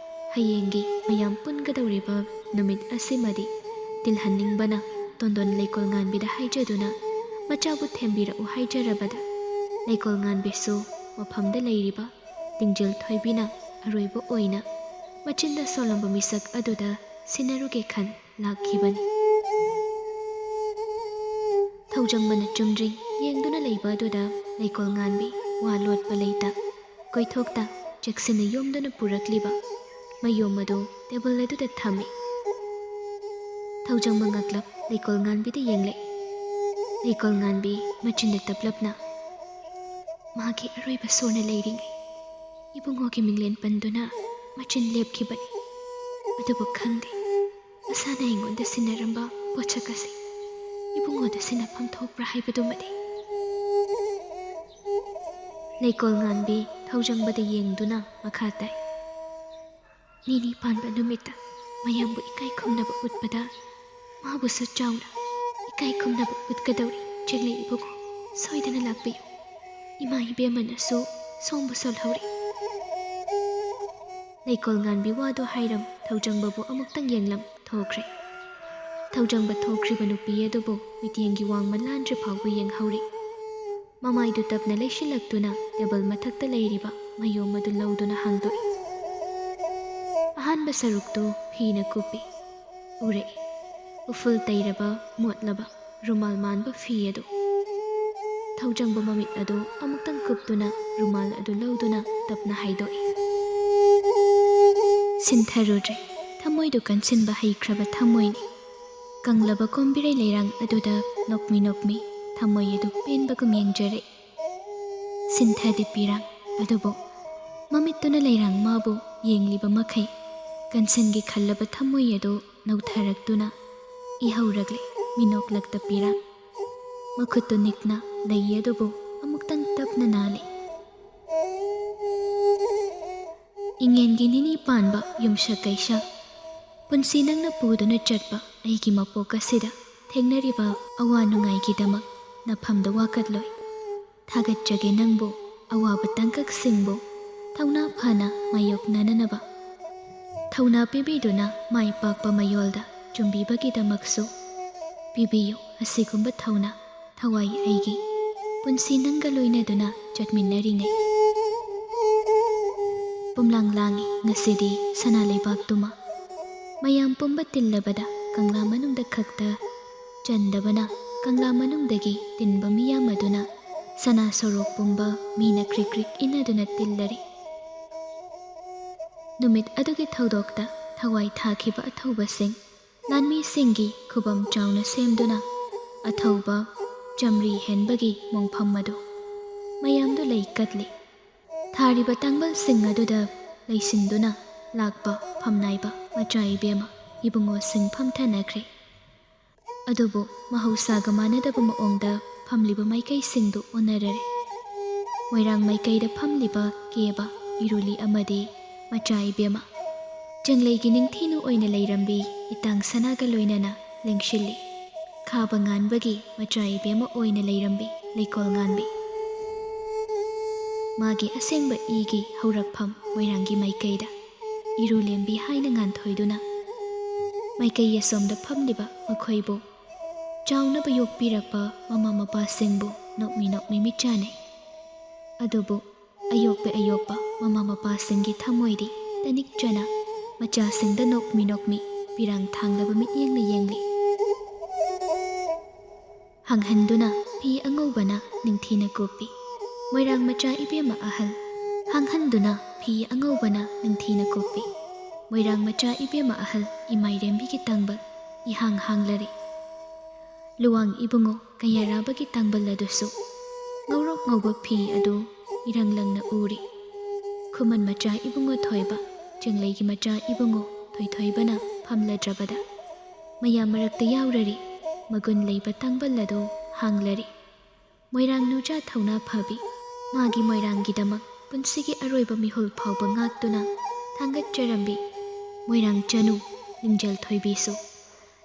ꯍꯌꯦꯡꯒꯤ ꯃꯌꯥꯝ ꯄꯨꯟꯒꯗꯧꯔꯤꯕ ꯅꯨꯃꯤꯠ ꯑꯁꯤꯃꯗꯤ ꯇꯤꯜꯍꯟꯅꯤꯡꯕꯅ ꯇꯣꯟꯗꯣꯟ ꯂꯩꯀꯣꯜ ꯉꯥꯟꯕꯤꯗ ꯍꯥꯏꯖꯗꯨꯅ ꯃꯆꯥꯕꯨ ꯊꯦꯝꯕꯤꯔꯛꯎ ꯍꯥꯏꯖꯔꯕꯗ ꯂꯩꯀꯣꯜ ꯉꯥꯟꯕꯤꯁꯨ ꯃꯐꯝꯗ ꯂꯩꯔꯤꯕ ꯂꯤꯡꯖꯦꯜ ꯊꯣꯏꯕꯤꯅ ꯑꯔꯣꯏꯕ ꯑꯣꯏꯅ ꯃꯆꯤꯟꯗ ꯁꯣꯜꯂꯝꯕ ꯃꯤꯁꯛ ꯑꯗꯨꯗ ꯁꯤꯟꯅꯔꯨꯒꯦ ꯈꯟ ꯂꯥꯛꯈꯤꯕꯅꯤ꯫ ꯊꯧꯖꯪꯕꯅ ꯆꯨꯝꯗ꯭ꯔꯤꯡ ꯌꯦꯡꯗꯨꯅ ꯂꯩꯕ ꯑꯗꯨꯗ ꯂꯩꯀꯣꯜ ꯉꯥꯟꯕꯤ ꯋꯥ ꯂꯣꯠꯄ ꯂꯩꯇ ꯀꯣꯏꯊꯣꯛꯇ ꯆꯦꯛꯁꯤꯟꯅ ꯌꯣꯝꯗꯨꯅ ꯄꯨꯔꯛꯂꯤꯕ ꯃꯌꯣꯝ ꯑꯗꯨ ꯇꯦꯕꯜ ꯑꯗꯨꯗ ꯊꯝꯃꯤ꯫ ꯊꯧꯖꯪꯕ ꯉꯛꯂꯞ ꯂꯩꯀꯣꯜ ꯉꯥꯟꯕꯤꯗ ꯌꯦꯡꯂꯛꯏ꯫ ꯂꯩꯀꯣꯜ ꯉꯥꯟꯕꯤ ꯃꯆꯤꯟꯗ ꯇꯞꯂꯞꯅ, "ꯃꯥꯒꯤ ꯑꯔꯣꯏꯕ ꯁꯣꯔꯅ ꯂꯩꯔꯤꯉꯩ ꯏꯕꯨꯡꯉꯣꯒꯤ ꯃꯤꯡꯂꯦꯟ ꯄꯟꯗꯨꯅ ꯃꯆꯤꯟ ꯂꯦꯞꯈꯤꯕꯅꯤ꯫ ꯑꯗꯨꯕꯨ ꯈꯪꯗꯦ, ꯃꯁꯥꯅ ꯑꯩꯉꯣꯟꯗ ꯁꯤꯟꯅꯔꯝꯕ ꯄꯣꯠꯁꯛ ꯑꯁꯤ ꯏꯕꯨꯡꯉꯣꯗ ꯁꯤꯟꯅꯐꯝ ꯊꯣꯛꯄ꯭ꯔꯥ ꯍꯥꯏꯕꯗꯨꯃꯗꯤ." ꯂꯩꯀꯣꯜ ꯉꯥꯟꯕꯤ ꯊꯧꯖꯪꯕꯗ ꯌꯦꯡꯗꯨꯅ ꯃꯈꯥ ꯇꯥꯏ, "ꯅꯤꯅꯤ ꯄꯥꯟꯕ ꯅꯨꯃꯤꯠꯇ ꯃꯌꯥꯝꯕꯨ ꯏꯀꯥꯏ ꯈꯨꯝꯅꯕ ꯎꯠꯄꯗ ꯃꯥꯕꯨꯁꯨ ꯆꯥꯎꯅ ꯏꯀꯥꯏ ꯈꯨꯝꯅꯕ ꯎꯠꯀꯗꯧꯔꯤ ꯆꯪꯂꯩ ꯏꯕꯨꯡꯉꯣ, ꯁꯣꯏꯗꯅ ꯂꯥꯛꯄꯤꯌꯨ꯫ ꯏꯃꯥ ꯏꯕꯦꯝꯃꯅꯁꯨ ꯁꯣꯝꯕꯨ ꯁꯣꯜꯍꯧꯔꯤ." ꯂꯩꯀꯣꯜ ꯉꯥꯟꯕꯤ ꯋꯥꯗꯨ ꯍꯥꯏꯔꯝ ꯊꯧꯖꯪꯕꯕꯨ ꯑꯃꯨꯛꯇꯪ ꯌꯦꯡꯂꯝ ꯊꯣꯛꯈ꯭ꯔꯦ꯫ ꯊꯧꯖꯪꯕ ꯊꯣꯛꯈ꯭ꯔꯤꯕ ꯅꯨꯄꯤ ꯑꯗꯨꯕꯨ ꯃꯤꯠꯌꯦꯡꯒꯤ ꯋꯥꯡꯃ ꯂꯥꯟꯗ꯭ꯔꯤ ꯐꯥꯎꯕ ꯌꯦꯡꯍꯧꯔꯤ꯫ ꯃꯃꯥꯏꯗꯨ ꯇꯞꯅ ꯂꯩꯁꯤꯜꯂꯛꯇꯨꯅ ꯇꯦꯕꯜ ꯃꯊꯛꯇ ꯂꯩꯔꯤꯕ ꯃꯌꯣꯝ ꯑꯗꯨ ꯂꯧꯗꯨꯅ ꯍꯥꯡꯗꯣꯛꯏ꯫ ꯑꯍꯥꯟꯕ ꯁꯔꯨꯛꯇꯨ ꯐꯤꯅ ꯀꯨꯞꯄꯤ꯫ ꯎꯔꯛꯏ ꯎꯐꯨꯜ ꯇꯩꯔꯕ ꯃꯣꯠꯂꯕ ꯔꯨꯃꯥꯜ ꯃꯥꯟꯕ ꯐꯤ ꯑꯗꯨ꯫ ꯊꯧꯖꯪꯕ ꯃꯃꯤꯠ ꯑꯗꯨ ꯑꯃꯨꯛꯇꯪ ꯀꯨꯞꯇꯨꯅ ꯔꯨꯃꯥꯜ ꯑꯗꯨ ꯂꯧꯗꯨꯅ ꯇꯞꯅ ꯍꯥꯏꯗꯣꯛꯏ, "ꯁꯤꯟꯊꯔꯨꯗ꯭ꯔꯦ ꯊꯃꯣꯏꯗꯨ ꯀꯟꯁꯤꯟꯕ ꯍꯩꯈ꯭ꯔꯕ ꯊꯃꯣꯏꯅꯤ꯫ ꯀꯪꯂꯕ ꯀꯣꯝꯕꯤꯔꯩ ꯂꯩꯔꯥꯡ ꯑꯗꯨꯗ ꯅꯣꯛꯃꯤ ꯅꯣꯛꯃꯤ ꯊꯃꯣꯏ ꯑꯗꯨ ꯄꯦꯟꯕꯒꯨꯝ ꯌꯦꯡꯖꯔꯛꯏ꯫ ꯁꯤꯟꯊꯗꯦ ꯄꯤꯔꯥꯡ, ꯑꯗꯨꯕꯨ ꯃꯃꯤꯠꯇꯨꯅ ꯂꯩꯔꯥꯡ ꯃꯥꯕꯨ ꯌꯦꯡꯂꯤꯕ ꯃꯈꯩ ꯀꯟꯁꯟꯒꯤ ꯈꯜꯂꯕ ꯊꯃꯣꯏ ꯑꯗꯨ ꯅꯧꯊꯔꯛꯇꯨꯅ ꯏꯍꯧꯔꯛꯂꯦ ꯃꯤꯅꯣꯛꯂꯛꯇ ꯄꯤꯔꯥꯡ ꯃꯈꯨꯠꯇꯨ ꯅꯤꯛꯅ ꯂꯩ ꯑꯗꯨꯕꯨ ꯑꯃꯨꯛꯇꯪ ꯇꯞꯅ ꯅꯥꯜꯂꯤ ꯏꯉꯦꯟꯒꯤ ꯅꯤꯅꯤ ꯄꯥꯟꯕ ꯌꯨꯝꯁꯛ ꯀꯩꯁꯥ ꯄꯨꯟꯁꯤ ꯅꯪꯅ ꯄꯨꯗꯨꯅ ꯆꯠꯄ ꯑꯩꯒꯤ ꯃꯄꯣꯛ ꯑꯁꯤꯗ ꯊꯦꯡꯅꯔꯤꯕ ꯑꯋꯥ ꯅꯨꯡꯉꯥꯏꯒꯤꯗꯃꯛ ꯅꯐꯝꯗ ꯋꯥꯀꯠꯂꯣꯏ ꯊꯥꯒꯠꯆꯒꯦ ꯅꯪꯕꯨ ꯑꯋꯥꯕ ꯇꯥꯡꯀꯛꯁꯤꯡꯕꯨ ꯊꯧꯅꯥ ꯐꯅ ꯃꯥꯌꯣꯛꯅꯅꯕ ꯊꯧꯅꯥ ꯄꯤꯕꯤꯗꯨꯅ ꯃꯥꯏ ꯄꯥꯛꯄ ꯃꯌꯣꯜꯗ ꯆꯨꯝꯕꯤꯕꯒꯤꯗꯃꯛꯁꯨ ꯄꯤꯕꯤꯌꯨ ꯑꯁꯤꯒꯨꯝꯕ ꯊꯧꯅꯥ ꯊꯋꯥꯏ ꯑꯩꯒꯤ ꯄꯨꯟꯁꯤ ꯅꯪꯒ ꯂꯣꯏꯅꯗꯨꯅ ꯆꯠꯃꯤꯟꯅꯔꯤꯉꯩ ꯄꯨꯝꯂꯥꯡ ꯂꯥꯡꯉꯤ ꯉꯁꯤꯗꯤ ꯁꯅꯥ ꯂꯩꯕꯥꯛꯇꯨꯃ ꯃꯌꯥꯝ ꯄꯨꯝꯕ ꯇꯤꯜꯂꯕꯗ ꯀꯪꯂꯥ ꯃꯅꯨꯡꯗ ꯈꯛꯇ ꯆꯟꯗꯕꯅ ꯀꯪꯂꯥ ꯃꯅꯨꯡꯗꯒꯤ ꯇꯤꯟꯕ ꯃꯤꯌꯥꯝ ꯑꯗꯨꯅ ꯁꯅꯥ ꯁꯣꯔꯣꯛ ꯄꯨꯝꯕ ꯃꯤꯅ ꯀ꯭ꯔꯤꯛ ꯀ꯭ꯔꯤꯛ ꯏꯟꯅꯗꯨꯅ ꯇꯤꯜꯂꯔꯤ ꯅꯨꯃꯤꯠ ꯑꯗꯨꯒꯤ ꯊꯧꯗꯣꯛꯇ ꯊꯋꯥꯏ ꯊꯥꯈꯤꯕ ꯑꯊꯧꯕꯁꯤꯡ ꯂꯥꯟꯃꯤꯁꯤꯡꯒꯤ ꯈꯨꯕꯝ ꯆꯥꯎꯅ ꯁꯦꯝꯗꯨꯅ ꯑꯊꯧꯕ ꯆꯝꯔꯤ ꯍꯦꯟꯕꯒꯤ ꯃꯣꯡꯐꯝ ꯑꯗꯨ ꯃꯌꯥꯝꯗꯨ ꯂꯩ ꯀꯠꯂꯤ ꯊꯥꯔꯤꯕ ꯇꯥꯡꯕꯜꯁꯤꯡ ꯑꯗꯨꯗ ꯂꯩꯁꯤꯟꯗꯨꯅ ꯂꯥꯛꯄ ꯐꯝꯅꯥꯏꯕ ꯃꯆꯥ ꯏꯕꯦꯝꯃ ꯏꯕꯨꯡꯉꯣꯁꯤꯡ ꯐꯝꯊꯅꯈ꯭ꯔꯦ ꯑꯗꯨꯕꯨ ꯃꯍꯧꯁꯥꯒ ꯃꯥꯟꯅꯗꯕ ꯃꯑꯣꯡꯗ ꯐꯝꯂꯤꯕ ꯃꯥꯏꯀꯩꯁꯤꯡꯗꯨ ꯑꯣꯟꯅꯔꯔꯦ ꯃꯣꯏꯔꯥꯡ ꯃꯥꯏꯀꯩꯗ ꯐꯝꯂꯤꯕ ꯀꯦꯕ ꯏꯔꯨꯂꯤ ꯑꯃꯗꯤ ꯃꯆꯥ ꯏꯕꯦꯝꯃ ꯆꯪꯂꯩꯒꯤ ꯅꯤꯡꯊꯤꯅ ꯑꯣꯏꯅ ꯂꯩꯔꯝꯕꯤ ꯏꯇꯥꯡ ꯁꯅꯥꯒ ꯂꯣꯏꯅꯅ ꯂꯦꯡꯁꯤꯜꯂꯤ ꯈꯥꯕ ꯉꯥꯟꯕꯒꯤ ꯃꯆꯥ ꯏꯕꯦꯝꯃ ꯑꯣꯏꯅ ꯂꯩꯔꯝꯕꯤ ꯂꯩꯀꯣꯜ ꯉꯥꯟꯕꯤ ꯃꯥꯒꯤ ꯑꯁꯦꯡꯕ ꯏꯒꯤ ꯍꯧꯔꯛꯐꯝ ꯃꯣꯏꯔꯥꯡꯒꯤ ꯃꯥꯏꯀꯩꯗ ꯏꯔꯨꯂꯦꯝꯕꯤ ꯍꯥꯏꯅ ꯉꯥꯟꯊꯣꯏꯗꯨꯅ ꯃꯥꯏꯀꯩ ꯑꯁꯣꯝꯗ ꯐꯝꯂꯤꯕ ꯃꯈꯣꯏꯕꯨ ꯆꯥꯎꯅꯕ ꯌꯣꯛꯄꯤꯔꯛꯄ ꯃꯃꯥ ꯃꯄꯥꯁꯤꯡꯕꯨ ꯅꯣꯛꯃꯤ ꯅꯣꯛꯃꯤ ꯃꯤꯠꯆꯥꯅꯩ ꯑꯗꯨꯕꯨ ꯑꯌꯣꯛꯄ ꯃꯃꯥ ꯃꯄꯥꯁꯤꯡꯒꯤ ꯊꯃꯣꯏꯗꯤ ꯇꯅꯤꯛꯆꯅ ꯃꯆꯥꯁꯤꯡꯗ ꯅꯣꯛꯃꯤ ꯅꯣꯛꯃꯤ ꯄꯤꯔꯥꯡ ꯊꯥꯡꯂꯕ ꯃꯤꯠꯌꯦꯡꯅ ꯌꯦꯡꯂꯤ ꯍꯥꯡꯍꯟꯗꯨꯅ ꯐꯤ ꯑꯉꯧꯕꯅ ꯅꯤꯡꯊꯤꯅ ꯀꯨꯞꯄꯤ ꯃꯣꯏꯔꯥꯡ ꯃꯆꯥ ꯏꯕꯦꯝꯃ ꯑꯍꯜ ꯍꯥꯡꯍꯟꯗꯨꯅ ꯐꯤ ꯑꯉꯧꯕꯅ ꯅꯤꯡꯊꯤꯅ ꯀꯨꯞꯄꯤ ꯃꯣꯏꯔꯥꯡ ꯃꯆꯥ ꯏꯕꯦꯝꯃ ꯑꯍꯜ ꯏꯃꯥꯏꯔꯦꯝꯕꯤꯒꯤ ꯇꯥꯡꯕꯜ ꯏꯍꯥꯡ ꯍꯥꯡꯂꯔꯤ ꯂꯨꯋꯥꯡ ꯏꯕꯨꯡꯉꯣ ꯀꯩꯌꯥꯔꯥꯕꯒꯤ ꯇꯥꯡꯕꯜ ꯑꯗꯨꯁꯨ ꯉꯧꯔꯣꯛ ꯉꯧꯕ ꯐꯤ ꯑꯗꯨ ꯏꯔꯪ ꯂꯪꯅ ꯎꯔꯤ ꯈꯨꯃꯟ ꯃꯆꯥ ꯏꯕꯨꯡꯉꯣ ꯊꯣꯏꯕ ꯆꯦꯡꯂꯩꯒꯤ ꯃꯆꯥ ꯏꯕꯨꯡꯉꯣ ꯊꯣꯏꯊꯣꯏꯕꯅ ꯐꯝꯂꯗ꯭ꯔꯕꯗ ꯃꯌꯥꯝ ꯃꯔꯛꯇ ꯌꯥꯎꯔꯔꯤ ꯃꯒꯨꯟ ꯂꯩꯕ ꯇꯥꯡꯕꯜ ꯑꯗꯨ ꯍꯥꯡꯂꯔꯤ ꯃꯣꯏꯔꯥꯡ ꯅꯨꯖꯥ ꯊꯧꯅꯥ ꯐꯕꯤ ꯃꯥꯒꯤ ꯃꯣꯏꯔꯥꯡꯒꯤꯗꯃꯛ ꯄꯨꯟꯁꯤꯒꯤ ꯑꯔꯣꯏꯕ ꯃꯤꯍꯨꯜ ꯐꯥꯎꯕ ꯉꯥꯛꯇꯨꯅ ꯊꯥꯡꯒꯠꯆꯔꯝꯕꯤ ꯃꯣꯏꯔꯥꯡ ꯆꯅꯨ ꯂꯤꯡꯖꯦꯜ ꯊꯣꯏꯕꯤꯁꯨ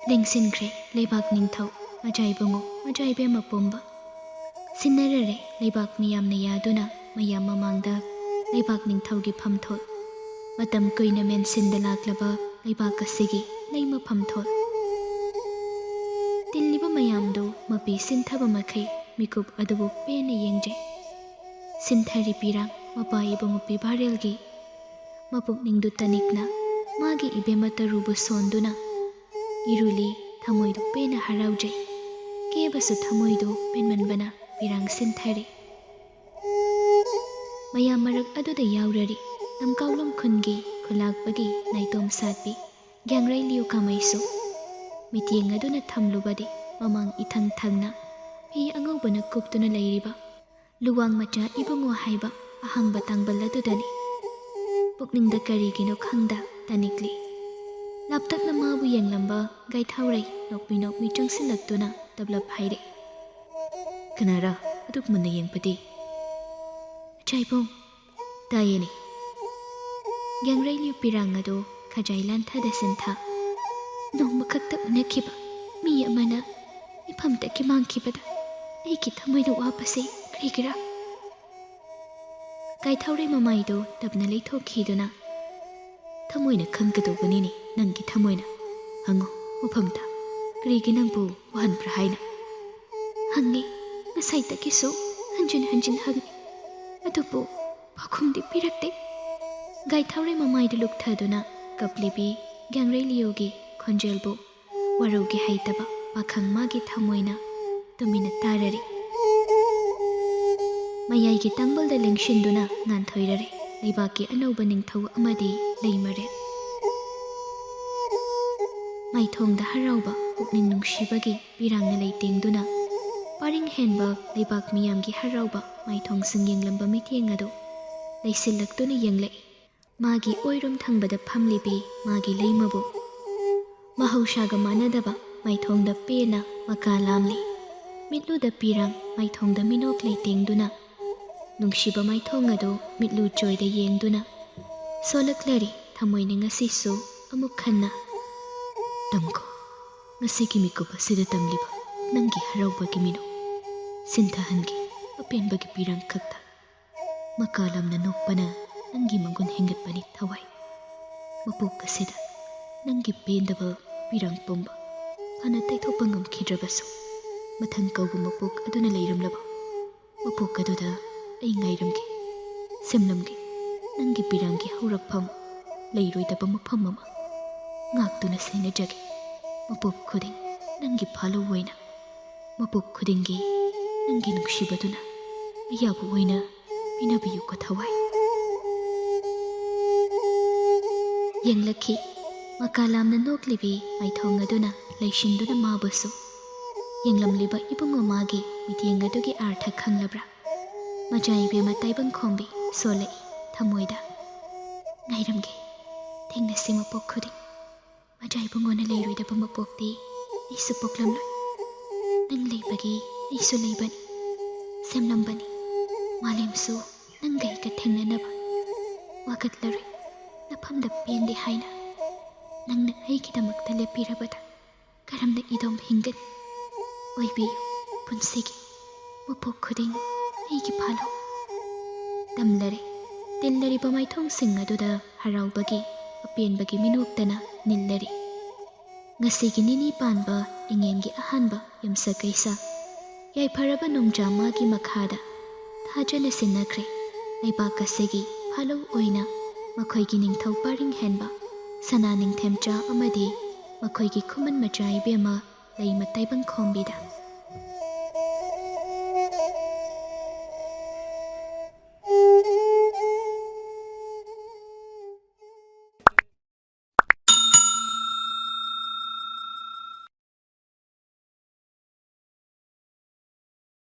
ꯂꯦꯡꯁꯤꯟꯈ꯭ꯔꯦ ꯂꯩꯕꯥꯛ ꯅꯤꯡꯊꯧ ꯃꯆꯥ ꯏꯕꯨꯡꯉꯣ ꯃꯆꯥ ꯏꯕꯦꯝꯃ ꯄꯨꯝꯕ ꯁꯤꯟꯅꯔꯔꯦ ꯂꯩꯕꯥꯛ ꯃꯤꯌꯥꯝꯅ ꯌꯥꯗꯨꯅ ꯃꯌꯥꯝ ꯃꯃꯥꯡꯗ ꯂꯩꯕꯥꯛ ꯅꯤꯡꯊꯧꯒꯤ ꯐꯝꯊꯣꯜ ꯃꯇꯝ ꯀꯨꯏꯅ ꯃꯦꯟꯁꯤꯟꯗ ꯂꯥꯛꯂꯕ ꯂꯩꯕꯥꯛ ꯑꯁꯤꯒꯤ ꯂꯩꯃ ꯐꯝꯊꯣꯜ ꯇꯤꯜꯂꯤꯕ ꯃꯌꯥꯝꯗꯨ ꯃꯄꯤ ꯁꯤꯟꯊꯕ ꯃꯈꯩ ꯃꯤꯀꯨꯞ ꯑꯗꯨꯕꯨ ꯄꯦꯟꯅ ꯌꯦꯡꯖꯩ ꯁꯤꯟꯊꯔꯤ ꯄꯤꯔꯥꯡ ꯃꯄꯥ ꯏꯕꯨꯡꯉꯣ ꯄꯤꯕꯥꯔꯦꯜꯒꯤ ꯃꯄꯨꯛꯅꯤꯡꯗꯨ ꯇꯅꯤꯛꯅ ꯃꯥꯒꯤ ꯏꯕꯦꯝꯃ ꯇꯔꯨꯕꯨ ꯁꯣꯟꯗꯨꯅ ꯏꯔꯨꯂꯤ ꯊꯃꯣꯏꯗꯨ ꯄꯦꯟꯅ ꯍꯔꯥꯎꯖꯩ ꯀꯦꯕꯁꯨ ꯊꯃꯣꯏꯗꯨ ꯄꯦꯟꯃꯟꯕꯅ ꯄꯤꯔꯥꯡ ꯁꯤꯟꯊꯔꯤ ꯃꯌꯥꯝ ꯃꯔꯛ ꯑꯗꯨꯗ ꯌꯥꯎꯔꯔꯤ ꯂꯝꯀꯥꯎꯂꯝ ꯈꯨꯟꯒꯤ ꯈꯨꯂꯥꯛꯄꯒꯤ ꯅꯥꯏꯇꯣꯝ ꯁꯥꯠꯄꯤ ꯒ꯭ꯌꯥꯡꯔꯩ ꯂꯤꯌꯨ ꯀꯥꯃꯩꯁꯨ ꯃꯤꯠꯌꯦꯡ ꯑꯗꯨꯅ ꯊꯝꯂꯨꯕꯗꯤ ꯃꯃꯥꯡ ꯏꯊꯪ ꯊꯪꯅ ꯐꯤ ꯑꯉꯧꯕꯅ ꯀꯨꯞꯇꯨꯅ ꯂꯩꯔꯤꯕ ꯂꯨꯋꯥꯡ ꯃꯆꯥ ꯏꯕꯨꯡꯉꯣ ꯍꯥꯏꯕ ꯑꯍꯥꯡꯕ ꯇꯥꯡꯕꯜ ꯑꯗꯨꯗꯅꯤ ꯄꯨꯛꯅꯤꯡꯗ ꯀꯔꯤꯒꯤꯅꯣ ꯈꯪꯗ ꯇꯅꯤꯛꯂꯤ ꯂꯥꯞꯇꯛꯅ ꯃꯥꯕꯨ ꯌꯦꯡꯂꯝꯕ ꯒꯥꯏꯊꯥꯎꯔꯩ ꯅꯣꯛꯃꯤ ꯅꯣꯛꯃꯤ ꯆꯪꯁꯤꯜꯂꯛꯇꯨꯅ ꯇꯞꯂꯞ ꯍꯥꯏꯔꯛꯏ ꯀꯅꯥꯔꯥ ꯑꯗꯨꯛ ꯃꯨꯟꯅ ꯌꯦꯡꯕꯗꯤ ꯑꯆꯥꯏꯕꯨꯡ ꯇꯥꯏꯌꯦꯅꯦ ꯒ꯭ꯌꯥꯡꯔꯩ ꯂꯤꯌꯨ ꯄꯤꯔꯥꯡ ꯑꯗꯨ ꯈꯖꯥꯏ ꯂꯥꯟꯊꯗ ꯁꯤꯟꯊꯥ ꯅꯣꯡꯃ ꯈꯛꯇ ꯎꯅꯈꯤꯕ ꯃꯤ ꯑꯃꯅ ꯃꯤꯐꯝꯗꯒꯤ ꯃꯥꯡꯈꯤꯕꯗ ꯑꯩꯒꯤ ꯊꯃꯣꯏꯅ ꯋꯥꯕꯁꯤ ꯀꯔꯤꯒꯤꯔꯥ ꯒꯥꯏꯊꯥꯎꯔꯩ ꯃꯃꯥꯏꯗꯨ ꯇꯞꯅ ꯂꯩꯊꯣꯛꯈꯤꯗꯨꯅ ꯊꯃꯣꯏꯅ ꯈꯪꯒꯗꯧꯕꯅꯤꯅꯦ ꯅꯪꯒꯤ ꯊꯃꯣꯏꯅ ꯍꯪꯉꯨ ꯃꯐꯝꯗ ꯀꯔꯤꯒꯤ ꯅꯪꯕꯨ ꯋꯥꯍꯟꯕ꯭ꯔꯥ ꯍꯥꯏꯅ ꯍꯪꯉꯤ ꯉꯁꯥꯏꯗꯒꯤꯁꯨ ꯍꯟꯖꯤꯟ ꯍꯟꯖꯤꯟ ꯍꯪꯉꯤ ꯑꯗꯨꯕꯨ ꯄꯥꯎꯈꯨꯝꯗꯤ ꯄꯤꯔꯛꯇꯦ ꯒꯥꯏꯊꯥꯎꯔꯩ ꯃꯃꯥꯏꯗꯨ ꯂꯨꯛꯊꯗꯨꯅ ꯀꯞꯂꯤꯕꯤ ꯒ꯭ꯌꯥꯡꯔꯩ ꯂꯤꯌꯨꯒꯤ ꯈꯣꯟꯖꯦꯜꯕꯨ ꯋꯥꯔꯧꯒꯦ ꯍꯩꯇꯕ ꯄꯥꯈꯪ ꯃꯥꯒꯤ ꯊꯃꯣꯏꯅ ꯇꯨꯃꯤꯟꯅ ꯇꯥꯔꯔꯤ ꯃꯌꯥꯏꯒꯤ ꯇꯥꯡꯕꯜꯗ ꯂꯦꯡꯁꯤꯟꯗꯨꯅ ꯉꯥꯟꯊꯣꯏꯔꯔꯦ ꯂꯩꯕꯥꯛꯀꯤ ꯑꯅꯧꯕ ꯅꯤꯡꯊꯧ ꯑꯃꯗꯤ ꯂꯩꯃꯔꯦꯜ ꯃꯥꯏꯊꯣꯡꯗ ꯍꯔꯥꯎꯕ ꯄꯨꯛꯅꯤꯡ ꯅꯨꯡꯁꯤꯕꯒꯤ ꯄꯤꯔꯥꯡꯅ ꯂꯩꯇꯦꯡꯗꯨꯅ ꯄꯥꯔꯤꯡ ꯍꯦꯟꯕ ꯂꯩꯕꯥꯛ ꯃꯤꯌꯥꯝꯒꯤ ꯍꯔꯥꯎꯕ ꯃꯥꯏꯊꯣꯡꯁꯤꯡ ꯌꯦꯡꯂꯝꯕ ꯃꯤꯠꯌꯦꯡ ꯑꯗꯨ ꯂꯩꯁꯤꯜꯂꯛꯇꯨꯅ ꯌꯦꯡꯂꯛꯏ मागी ओइरोम थंबदा फमलिबी मागी लेमबु महौसागा मानदबा माइथोंदा पेना मका लामली मिटलुदा पिरंग माइथोंदा मिनोक लेतेंगदुना नुंगशिबा माइथोंग अदो मिटलु चोइदा येंगदुना सोलक्लरी थमोइने ngasisu amuk khanna tamko ngasigi mikup asida tamliba nangi harauba gi mino sinthahangi apenba gi pirang khakta makalamna nokpana nangi mangun hengatpani thawai mapuk asida nangi pendaba pirang pomba hana taithopa ngamkhidrabasu mathang kaubu mapuk aduna leiramlaba mapuk aduda ai ngairamgi semlamgi nangi pirangi haurakpham leiroidaba mafam ama ngaktuna senajage mapuk khuding nangi phalo oina mapuk khudingi nangi nuksibaduna ayabu oina pinabiyu ko thawai yenglakhi makalamna noklibi maithong aduna leishinduna mabusu yenglamliba ibungo magi mitieng adugi artha khanglabra majaibe mataibang khombi solei thamoida ngairamge thengna sima pokhudi majai bungona leiruidaba mapokti isu poklamloi nang leibagi isu leibani semlambani malemsu nangai ka thengnanaba wakatlaroi nafamda pendi haina nangna aigidamakta lepirabada karamna idom hingani oibiyu punsigi mapok khuding aigi phalo tamlare tillariba maithong sing aduda haraubagi apenbagi minoktana nillari ngasigi nini panba ingengi ahanba yamsa kaisa yaifaraba nongja magi makhada thajana sinakre leibak kasegi phalo oina makhoigi ningthau paring henba sana ningthemcha amadi makhoigi khuman machai bema lei mataibang khombida